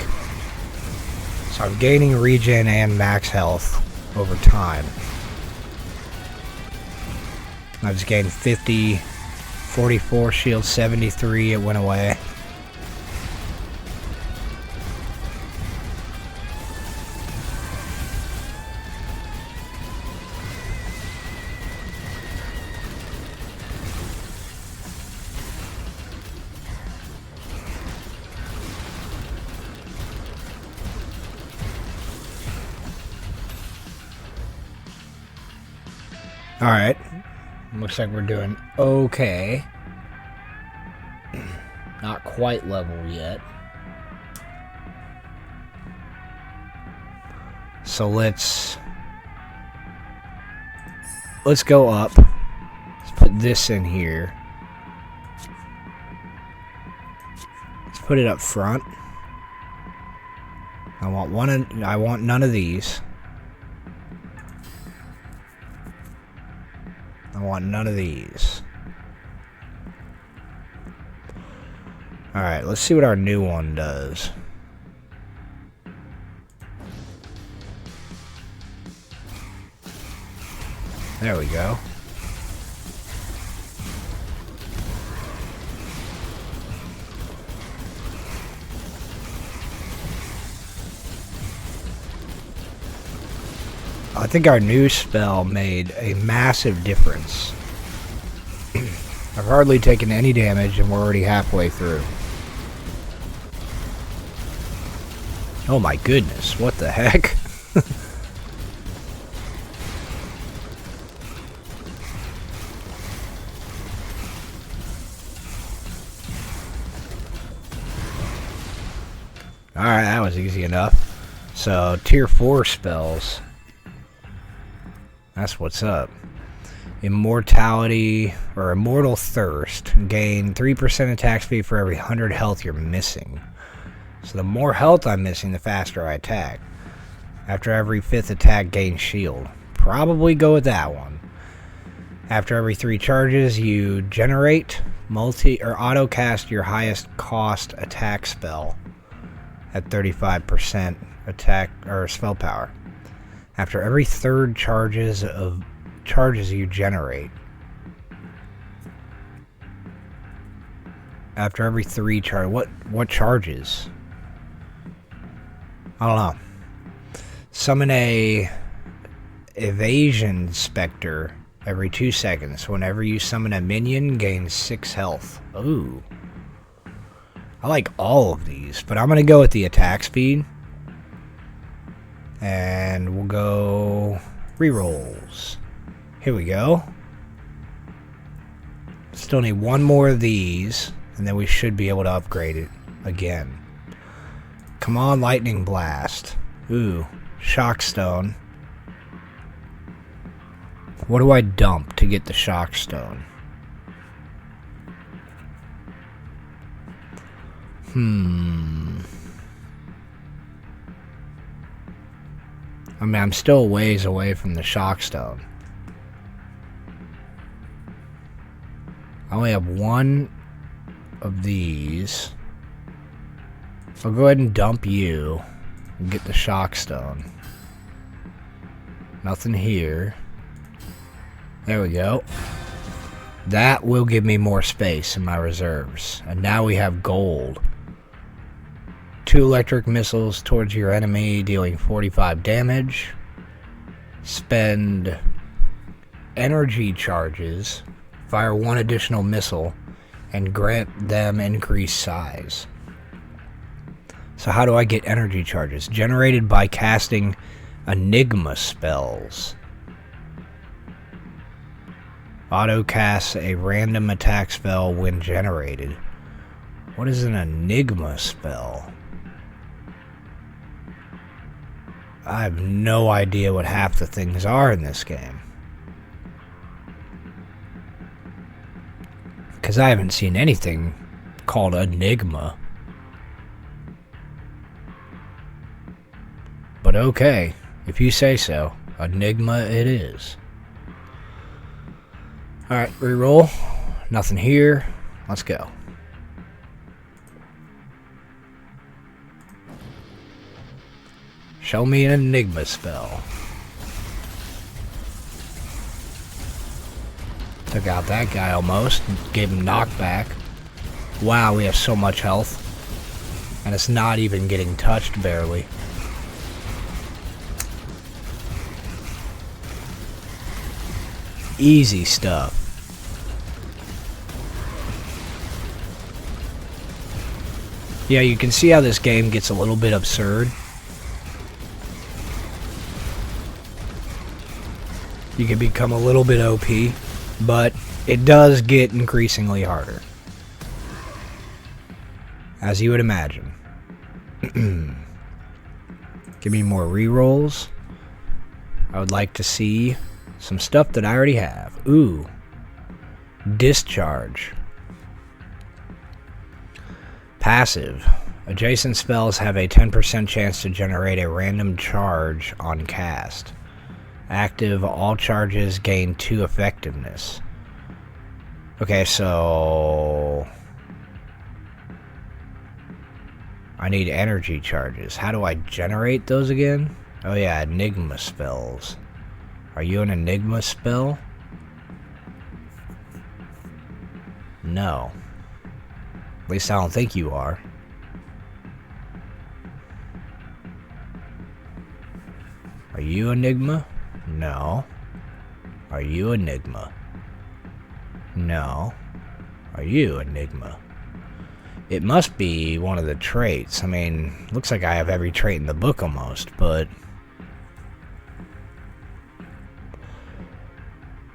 Speaker 1: So I'm gaining regen and max health over time. I just gained 50, 44 shield, 73, it went away. Alright, looks like we're doing okay. Not quite level yet. So let's go up. Let's put this in here. Let's put it up front. I want none of these. I want none of these. Alright, let's see what our new one does. There we go. I think our new spell made a massive difference. I've hardly taken any damage and we're already halfway through. Oh my goodness, what the heck? Alright, that was easy enough. So, tier 4 spells. That's what's up. Immortality, or Immortal Thirst. Gain 3% attack speed for every 100 health you're missing. So the more health I'm missing, the faster I attack. After every 5th attack, gain shield. Probably go with that one. After every 3 charges, you generate, auto cast your highest cost attack spell at 35% attack or spell power. After every 3rd charges you generate. After every 3 charge, what charges? I don't know. Summon a evasion specter every 2 seconds. Whenever you summon a minion, gain 6 health. Ooh. I like all of these, but I'm gonna go with the attack speed. And we'll go rerolls. Here we go. Still need 1 more of these, and then we should be able to upgrade it again. Come on, lightning blast. Ooh, shock stone. What do I dump to get the shock stone? I mean, I'm still a ways away from the shock stone. I only have one of these. I'll go ahead and dump you and get the shock stone. Nothing here. There we go. That will give me more space in my reserves. And now we have gold. 2 electric missiles towards your enemy, dealing 45 damage. Spend energy charges. Fire 1 additional missile. And grant them increased size. So how do I get energy charges? Generated by casting Enigma spells. Auto casts a random attack spell when generated. What is an Enigma spell? I have no idea what half the things are in this game. Because I haven't seen anything called Enigma. But okay, if you say so, Enigma it is. Alright, reroll. Nothing here. Let's go. Show me an Enigma spell. Took out that guy almost. Gave him knockback. Wow, we have so much health. And it's not even getting touched barely. Easy stuff. Yeah, you can see how this game gets a little bit absurd. You can become a little bit OP, but it does get increasingly harder. As you would imagine. Give me more rerolls. I would like to see some stuff that I already have. Ooh. Discharge. Passive. Adjacent spells have a 10% chance to generate a random charge on cast. Active, all charges gain 2 effectiveness. Okay, so I need energy charges. How do I generate those again? Oh yeah, Enigma spells. Are you an Enigma spell? No. At least I don't think you are. Are you Enigma? No. Are you Enigma? No. Are you Enigma? It must be one of the traits. I mean, looks like I have every trait in the book almost, but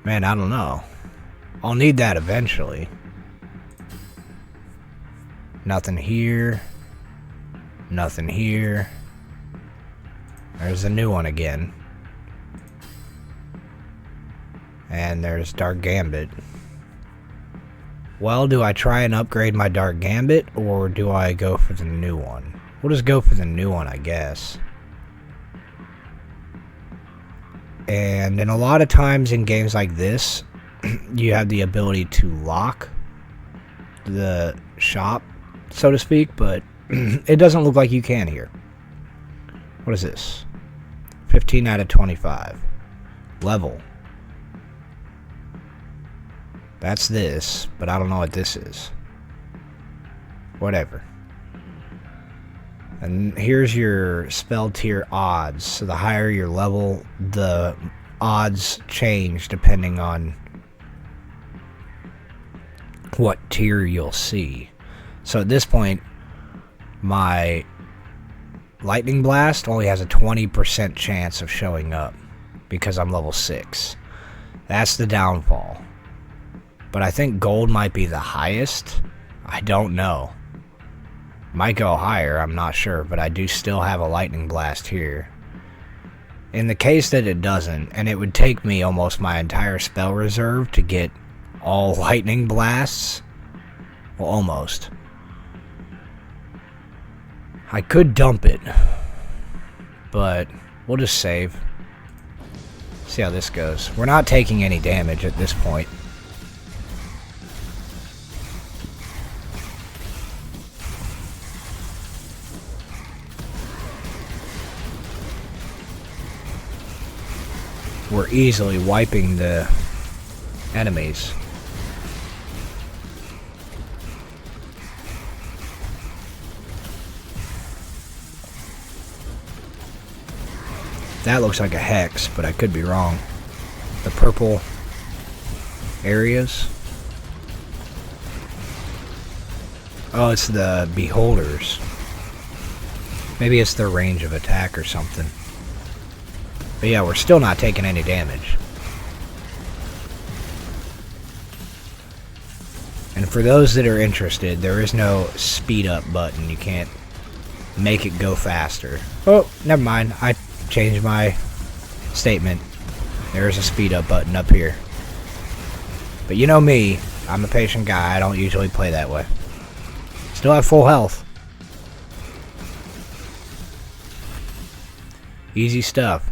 Speaker 1: man, I don't know. I'll need that eventually. Nothing here. Nothing here. There's a new one again. And there's Dark Gambit. Well, do I try and upgrade my Dark Gambit, or do I go for the new one? We'll just go for the new one, I guess. And in a lot of times in games like this, you have the ability to lock the shop, so to speak, but it doesn't look like you can here. What is this? 15 out of 25. Level. That's this, but I don't know what this is. Whatever. And here's your spell tier odds. So the higher your level, the odds change depending on what tier you'll see. So at this point, my Lightning Blast only has a 20% chance of showing up because I'm level 6. That's the downfall. But I think gold might be the highest. I don't know. Might go higher, I'm not sure, but I do still have a Lightning Blast here. In the case that it doesn't, and it would take me almost my entire spell reserve to get all Lightning Blasts. Well, almost. I could dump it, but We'll just save. See how this goes. We're not taking any damage at this point. We're easily wiping the enemies. That looks like a hex, but I could be wrong. The purple areas. Oh, it's the beholders. Maybe it's their range of attack or something. But yeah, we're still not taking any damage. And for those that are interested, there is no speed up button. You can't make it go faster. Oh, never mind. I changed my statement. There is a speed up button up here. But you know me, I'm a patient guy. I don't usually play that way. Still have full health. Easy stuff.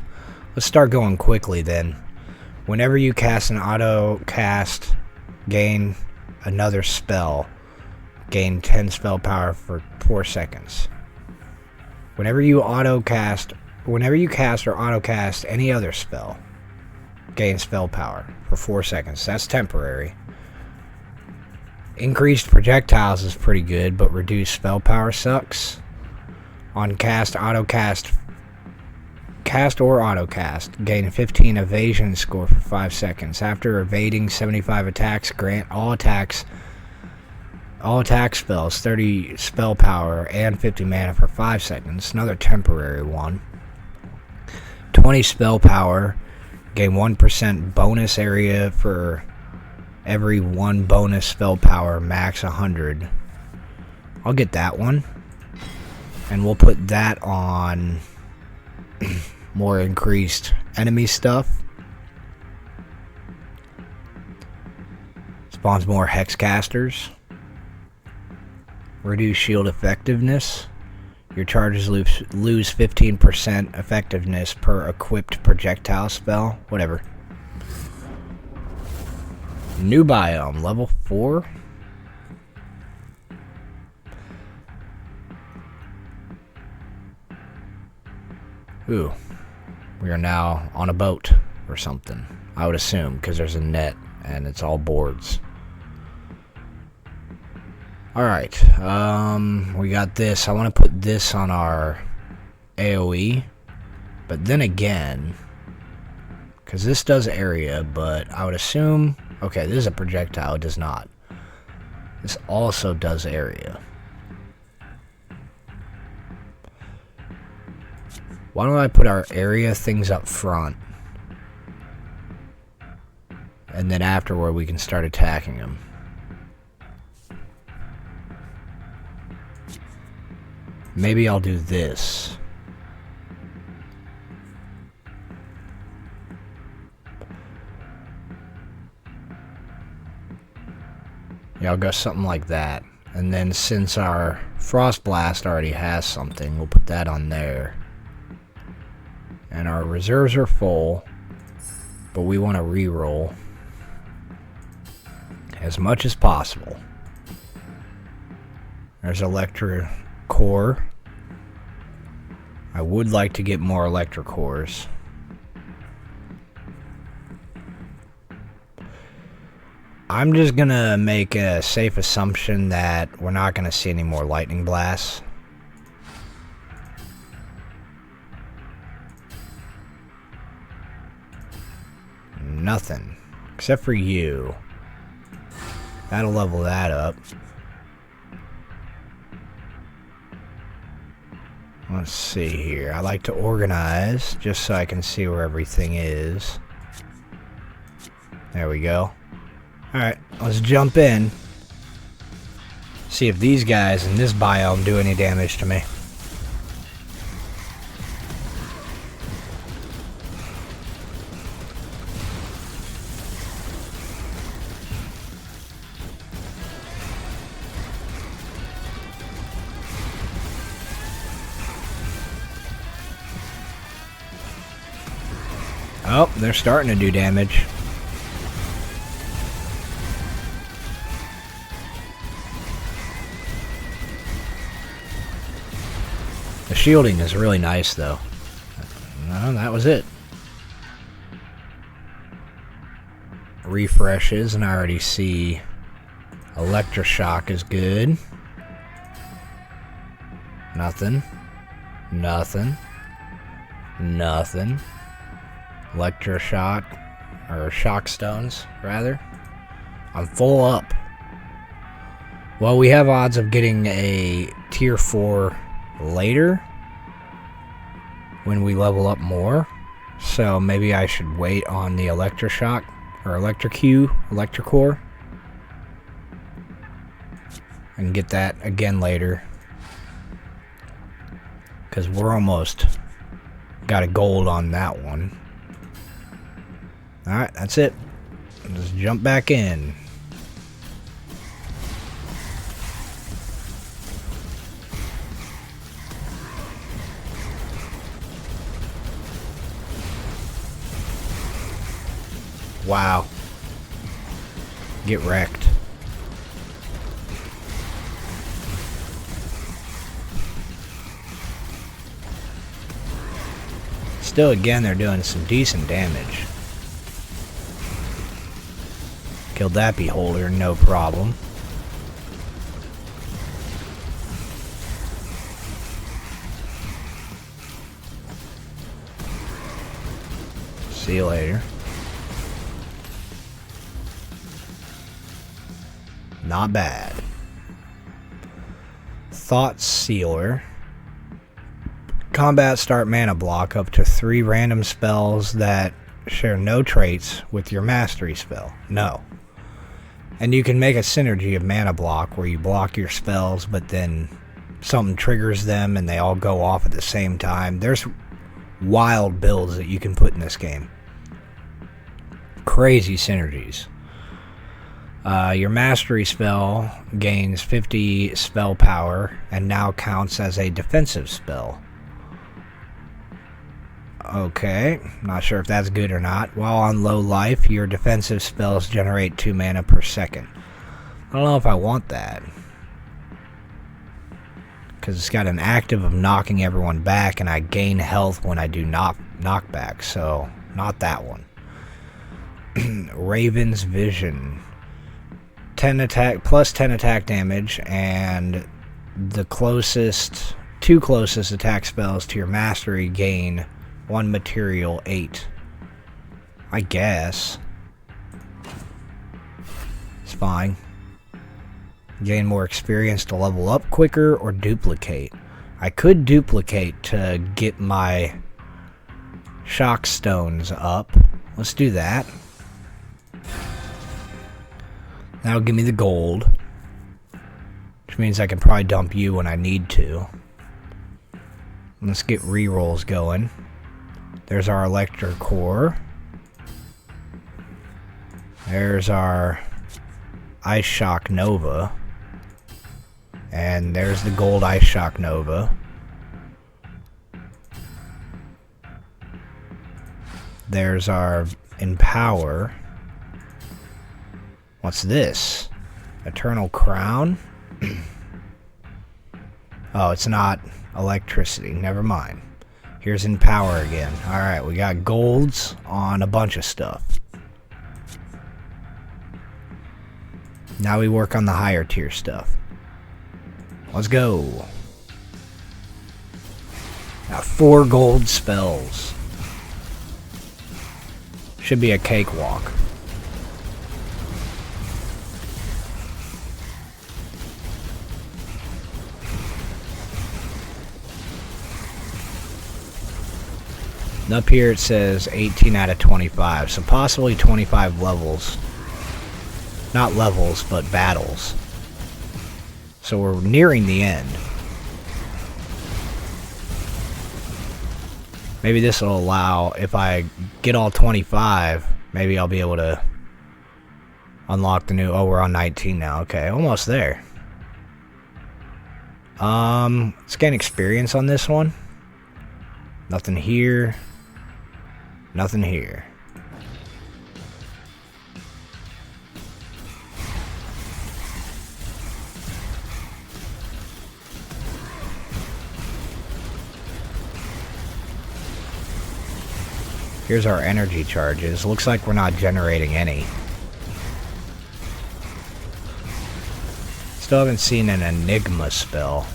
Speaker 1: Let's start going quickly then. Whenever you cast an auto cast, gain another spell. Gain 10 spell power for 4 seconds. Whenever you cast or auto cast any other spell, gain spell power for 4 seconds. That's temporary. Increased projectiles is pretty good, but reduced spell power sucks. On cast or auto cast, gain 15 evasion score for 5 seconds. After evading 75 attacks, grant all attack spells 30 spell power and 50 mana for 5 seconds. Another temporary one. 20 spell power, gain 1% bonus area for every 1 bonus spell power, max 100. I'll get that one. And we'll put that on more increased enemy stuff. Spawns more hexcasters. Reduce shield effectiveness. Your charges lose 15% effectiveness per equipped projectile spell. Whatever. New biome, level 4. Ooh. We are now on a boat or something. I would assume, because there's a net and it's all boards. Alright, we got this. I want to put this on our AoE, but then again, because this does area, but I would assume, okay, this is a projectile, it does not. This also does area. Why don't I put our area things up front, and then afterward we can start attacking them. Maybe I'll do this. Yeah, I'll go something like that. And then since our Frost Blast already has something, we'll put that on there. And our reserves are full, but we want to reroll as much as possible. There's Electra Core. I would like to get more Electra Cores. I'm just gonna make a safe assumption that we're not gonna see any more lightning blasts. Nothing. Except for you. That'll level that up. Let's see here. I like to organize just so I can see where everything is. There we go. Alright, let's jump in. See if these guys in this biome do any damage to me. Oh, they're starting to do damage. The shielding is really nice, though. No, that was it. Refreshes, and I already see electroshock is good. Nothing. Nothing. Nothing. Electroshock, or shock stones, rather. I'm full up. Well, we have odds of getting a tier 4 later when we level up more. So maybe I should wait on the electroshock, or electrocore, and get that again later. Because we're almost got a gold on that one. Alright, that's it. Just jump back in. Wow. Get wrecked. Still, again, they're doing some decent damage. Killed that beholder, no problem. See you later. Not bad. Thought Sealer. Combat start mana block up to 3 random spells that share no traits with your mastery spell. No. And you can make a synergy of mana block where you block your spells, but then something triggers them and they all go off at the same time. There's wild builds that you can put in this game. Crazy synergies. Your mastery spell gains 50 spell power and now counts as a defensive spell. Okay, not sure if that's good or not. While on low life, your defensive spells generate 2 mana per second. I don't know if I want that. Because it's got an active of knocking everyone back, and I gain health when I do knockback, so not that one. Raven's Vision. 10 attack, plus 10 attack damage, and the two closest attack spells to your mastery gain 1 material 8. I guess. It's fine. Gain more experience to level up quicker, or duplicate. I could duplicate to get my shock stones up. Let's do that. That'll give me the gold, which means I can probably dump you when I need to. Let's get rerolls going. There's our electrocore. There's our Ice Shock Nova. And there's the gold Ice Shock Nova. There's our Empower. What's this? Eternal Crown? Oh, it's not electricity. Never mind. Here's Empower again. Alright, we got golds on a bunch of stuff. Now we work on the higher tier stuff. Let's go. Now 4 gold spells. Should be a cakewalk. And up here it says 18 out of 25, so possibly 25 levels. Not levels, but battles. So we're nearing the end. Maybe this will allow, if I get all 25, maybe I'll be able to unlock the new... Oh, we're on 19 now. Okay, almost there. Let's gain experience on this one. Nothing here. Nothing here. Here's our energy charges. Looks like we're not generating any. Still haven't seen an Enigma spell.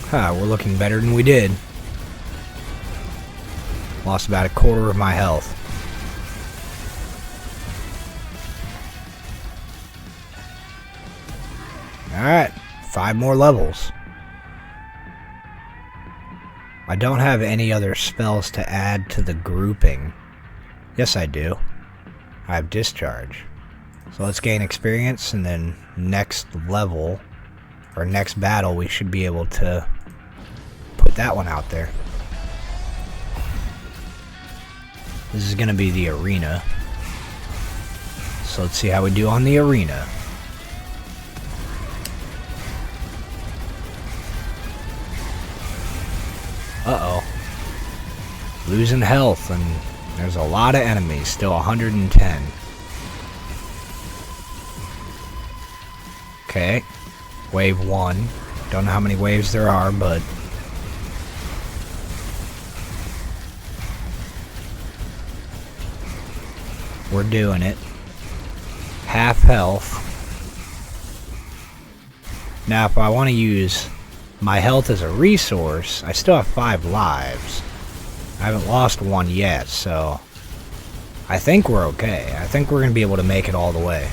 Speaker 1: Huh, we're looking better than we did. Lost about a quarter of my health. Alright, 5 more levels. I don't have any other spells to add to the grouping. Yes, I do. I have Discharge. So let's gain experience, and then next level, or next battle, we should be able to put that one out there. This is going to be the arena. So let's see how we do on the arena. Uh-oh. Losing health, and there's a lot of enemies. Still 110. Okay. Wave 1. Don't know how many waves there are, but... we're doing it. Half health. Now, if I want to use my health as a resource, I still have 5 lives. I haven't lost one yet, so I think we're okay. I think we're going to be able to make it all the way.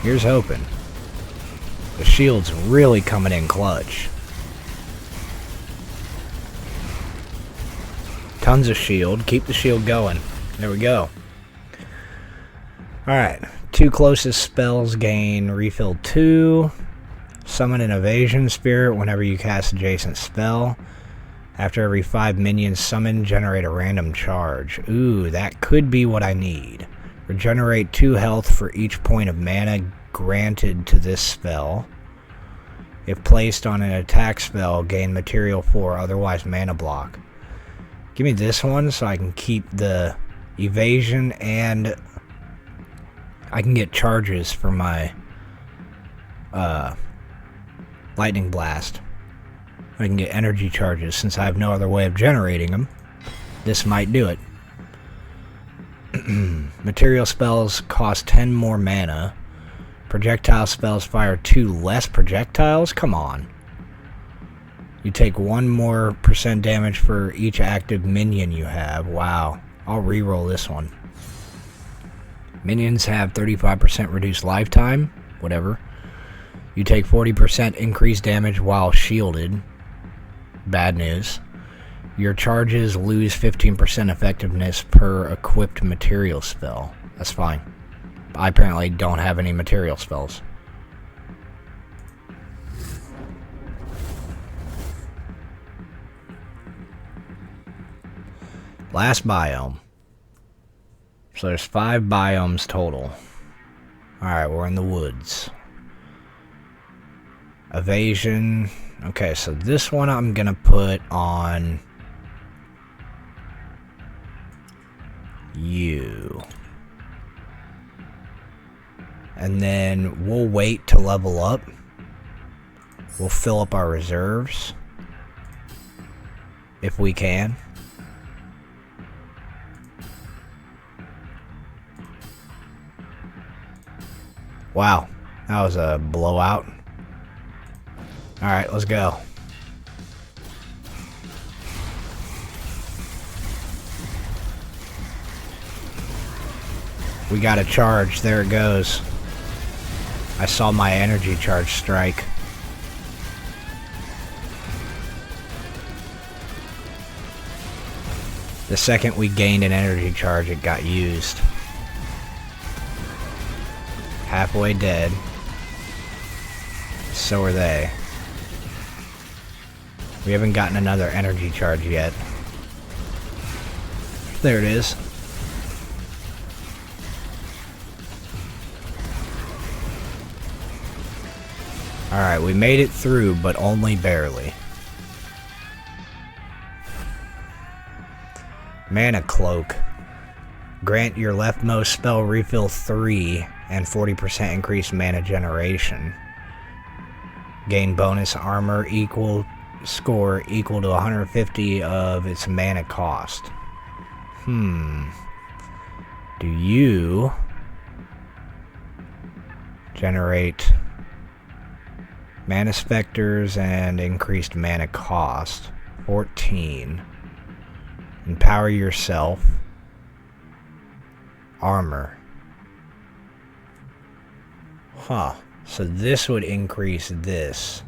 Speaker 1: Here's hoping. The shield's really coming in clutch. Tons of shield. Keep the shield going. There we go. Alright. 2 closest spells gain refill 2. Summon an evasion spirit whenever you cast adjacent spell. After every 5 minions summoned, generate a random charge. Ooh, that could be what I need. Regenerate 2 health for each point of mana granted to this spell. If placed on an attack spell, gain material 4, otherwise mana block. Give me this one so I can keep the evasion, and I can get charges for my lightning blast. I can get energy charges since I have no other way of generating them. This might do it. Material spells cost 10 more mana. Projectile spells fire 2 less projectiles? Come on. You take 1 more % damage for each active minion you have. Wow. I'll reroll this one. Minions have 35% reduced lifetime. Whatever. You take 40% increased damage while shielded. Bad news. Your charges lose 15% effectiveness per equipped material spell. That's fine. I apparently don't have any material spells. Last biome. So there's 5 biomes total. Alright, we're in the woods. Evasion. Okay, so this one I'm gonna put on you. And then we'll wait to level up. We'll fill up our reserves if we can. Wow, that was a blowout. Alright, let's go. We got a charge. There it goes. I saw my energy charge strike. The second we gained an energy charge, it got used. Halfway dead. So are they. We haven't gotten another energy charge yet. There it is. Alright, we made it through, but only barely. Mana Cloak. Grant your leftmost spell refill 3 and 40% increased mana generation. Gain bonus armor score equal to 150 of its mana cost. Do you generate mana specters and increased mana cost? 14. Empower yourself. Armor. Huh. So this would increase this.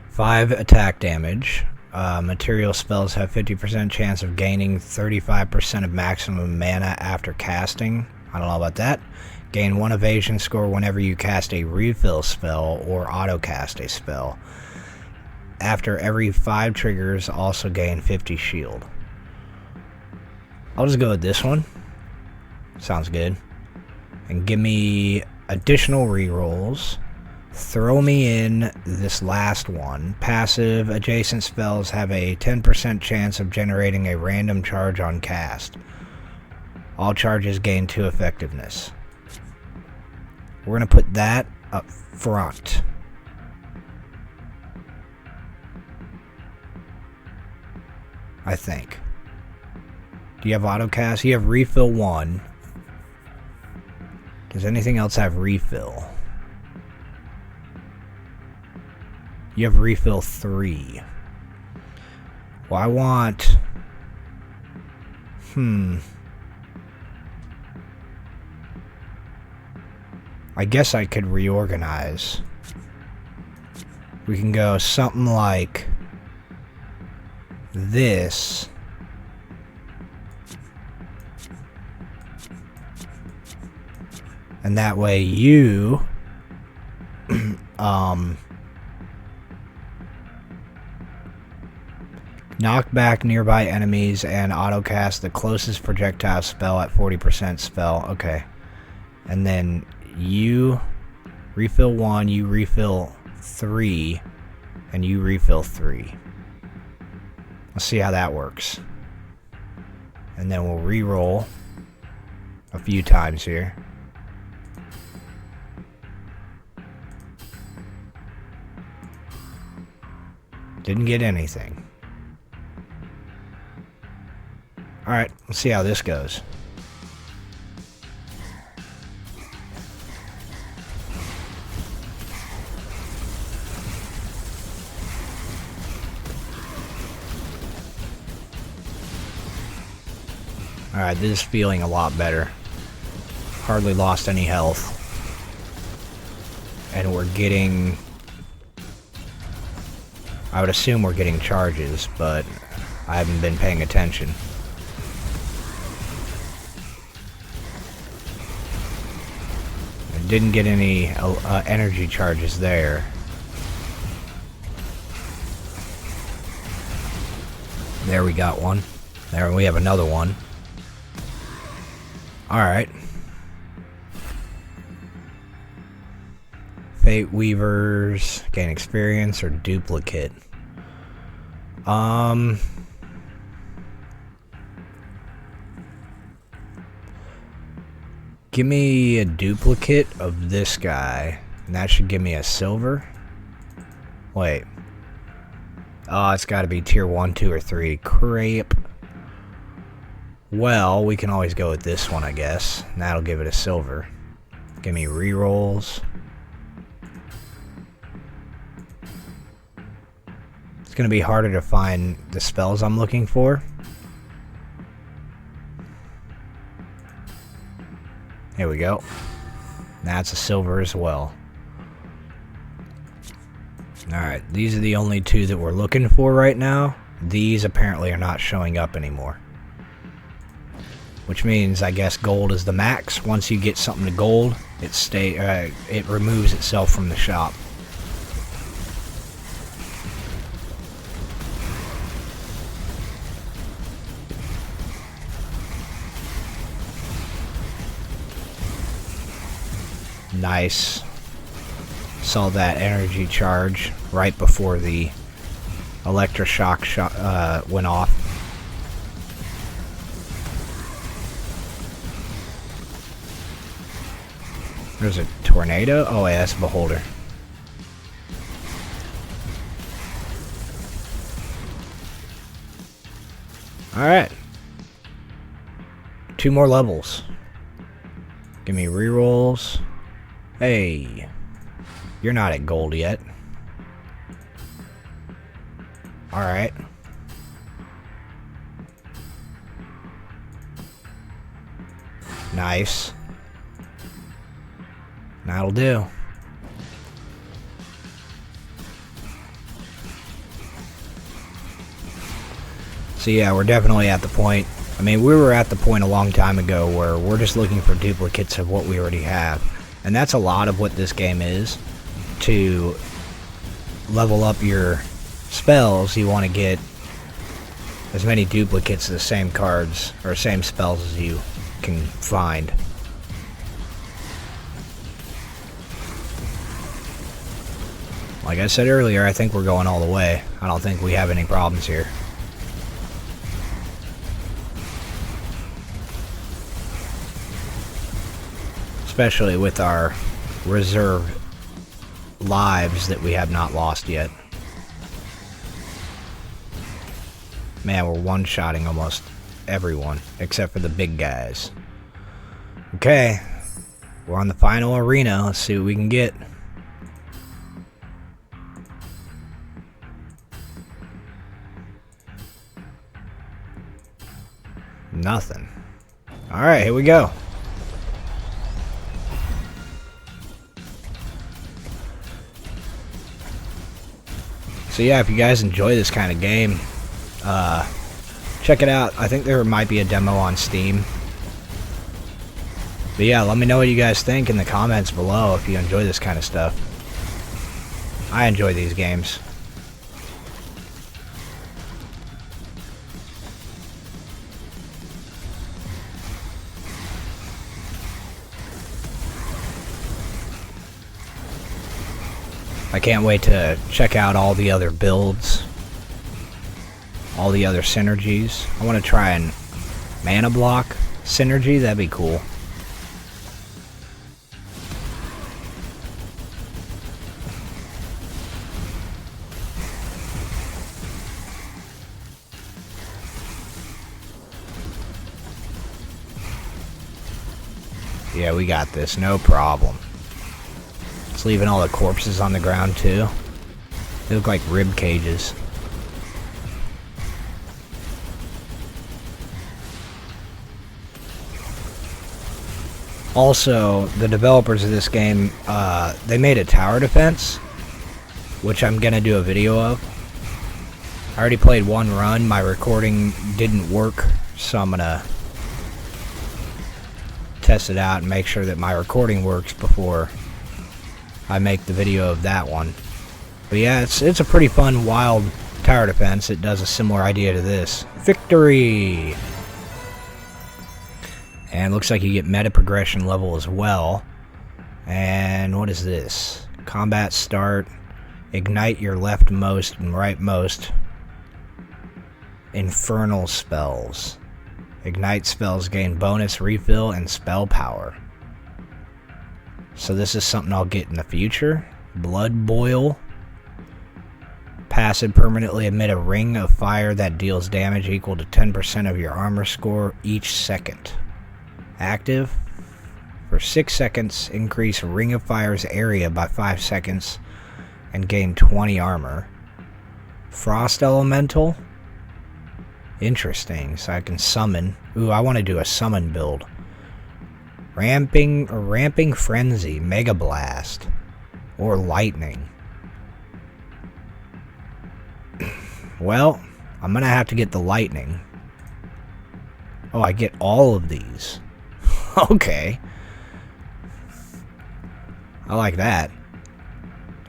Speaker 1: 5 attack damage. Material spells have 50% chance of gaining 35% of maximum mana after casting. I don't know about that. Gain 1 evasion score whenever you cast a refill spell or auto-cast a spell. After every 5 triggers, also gain 50 shield. I'll just go with this one. Sounds good. And give me additional rerolls. Throw me in this last one. Passive adjacent spells have a 10% chance of generating a random charge on cast. All charges gain 2 effectiveness. We're going to put that up front. I think. Do you have autocast? You have refill 1. Does anything else have refill? You have refill 3. Well, I want... I guess I could reorganize. We can go something like this. And that way you knock back nearby enemies and autocast the closest projectile spell at 40% spell. Okay. And then you refill 1, you refill 3, and you refill 3. Let's see how that works. And then we'll re-roll a few times here. Didn't get anything. Alright, let's see how this goes. Alright, this is feeling a lot better. Hardly lost any health. And we're getting... I would assume we're getting charges, but I haven't been paying attention. I didn't get any energy charges there. There, we got one. There, we have another one. Alright. Fate Weavers, gain experience or duplicate. Give me a duplicate of this guy, and that should give me a silver. Wait. Oh, it's got to be tier 1, 2, or 3. Crap. Well, we can always go with this one, I guess. And that'll give it a silver. Give me rerolls. It's going to be harder to find the spells I'm looking for. Here we go. That's a silver as well. Alright, these are the only 2 that we're looking for right now. These apparently are not showing up anymore. Which means, I guess, gold is the max. Once you get something to gold, it removes itself from the shop. Nice. Saw that energy charge right before the electroshock went off. There's a tornado? Oh yeah, that's a beholder. Alright. 2 more levels. Give me rerolls. Hey. You're not at gold yet. Alright. Nice. That'll do. So yeah, we're definitely at the point. I mean, we were at the point a long time ago where we're just looking for duplicates of what we already have. And that's a lot of what this game is. To level up your spells, you want to get as many duplicates of the same cards or same spells as you can find. Like I said earlier, I think we're going all the way. I don't think we have any problems here. Especially with our reserve lives that we have not lost yet. Man, we're one-shotting almost everyone, except for the big guys. Okay, we're on the final arena. Let's see what we can get. Nothing. Alright, here we go. So yeah, if you guys enjoy this kind of game, check it out. I think there might be a demo on Steam. But yeah, let me know what you guys think in the comments below if you enjoy this kind of stuff. I enjoy these games. I can't wait to check out all the other builds, all the other synergies. I want to try an mana block synergy, that'd be cool. Yeah, we got this, no problem. It's leaving all the corpses on the ground too. They look like rib cages. Also, the developers of this game, they made a tower defense, which I'm gonna do a video of. I already played one run, my recording didn't work, so I'm gonna test it out and make sure that my recording works before I make the video of that one. But yeah, it's a pretty fun, wild tower defense. It does a similar idea to this. Victory! And looks like you get meta progression level as well. And what is this? Combat start. Ignite your leftmost and rightmost infernal spells. Ignite spells gain bonus refill and spell power. So this is something I'll get in the future. Blood Boil. Passive permanently emit a ring of fire that deals damage equal to 10% of your armor score each second. Active. For 6 seconds, increase Ring of Fire's area by 5 seconds and gain 20 armor. Frost Elemental. Interesting, so I can summon. Ooh, I want to do a summon build. Ramping Frenzy, Mega Blast, or Lightning. Well, I'm gonna have to get the Lightning. Oh, I get all of these. Okay. I like that.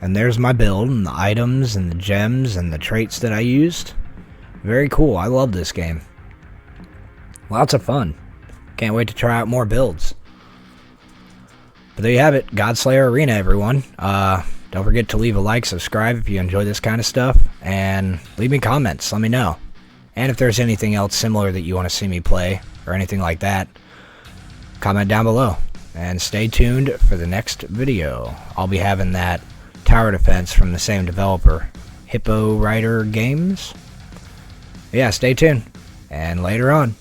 Speaker 1: And there's my build, and the items, and the gems, and the traits that I used. Very cool, I love this game. Lots of fun. Can't wait to try out more builds. But there you have it, Godslayer Arena, everyone. Don't forget to leave a like, subscribe if you enjoy this kind of stuff, and leave me comments, let me know. And if there's anything else similar that you want to see me play, or anything like that, comment down below. And stay tuned for the next video. I'll be having that tower defense from the same developer, Hippo Rider Games. Yeah, stay tuned, and later on.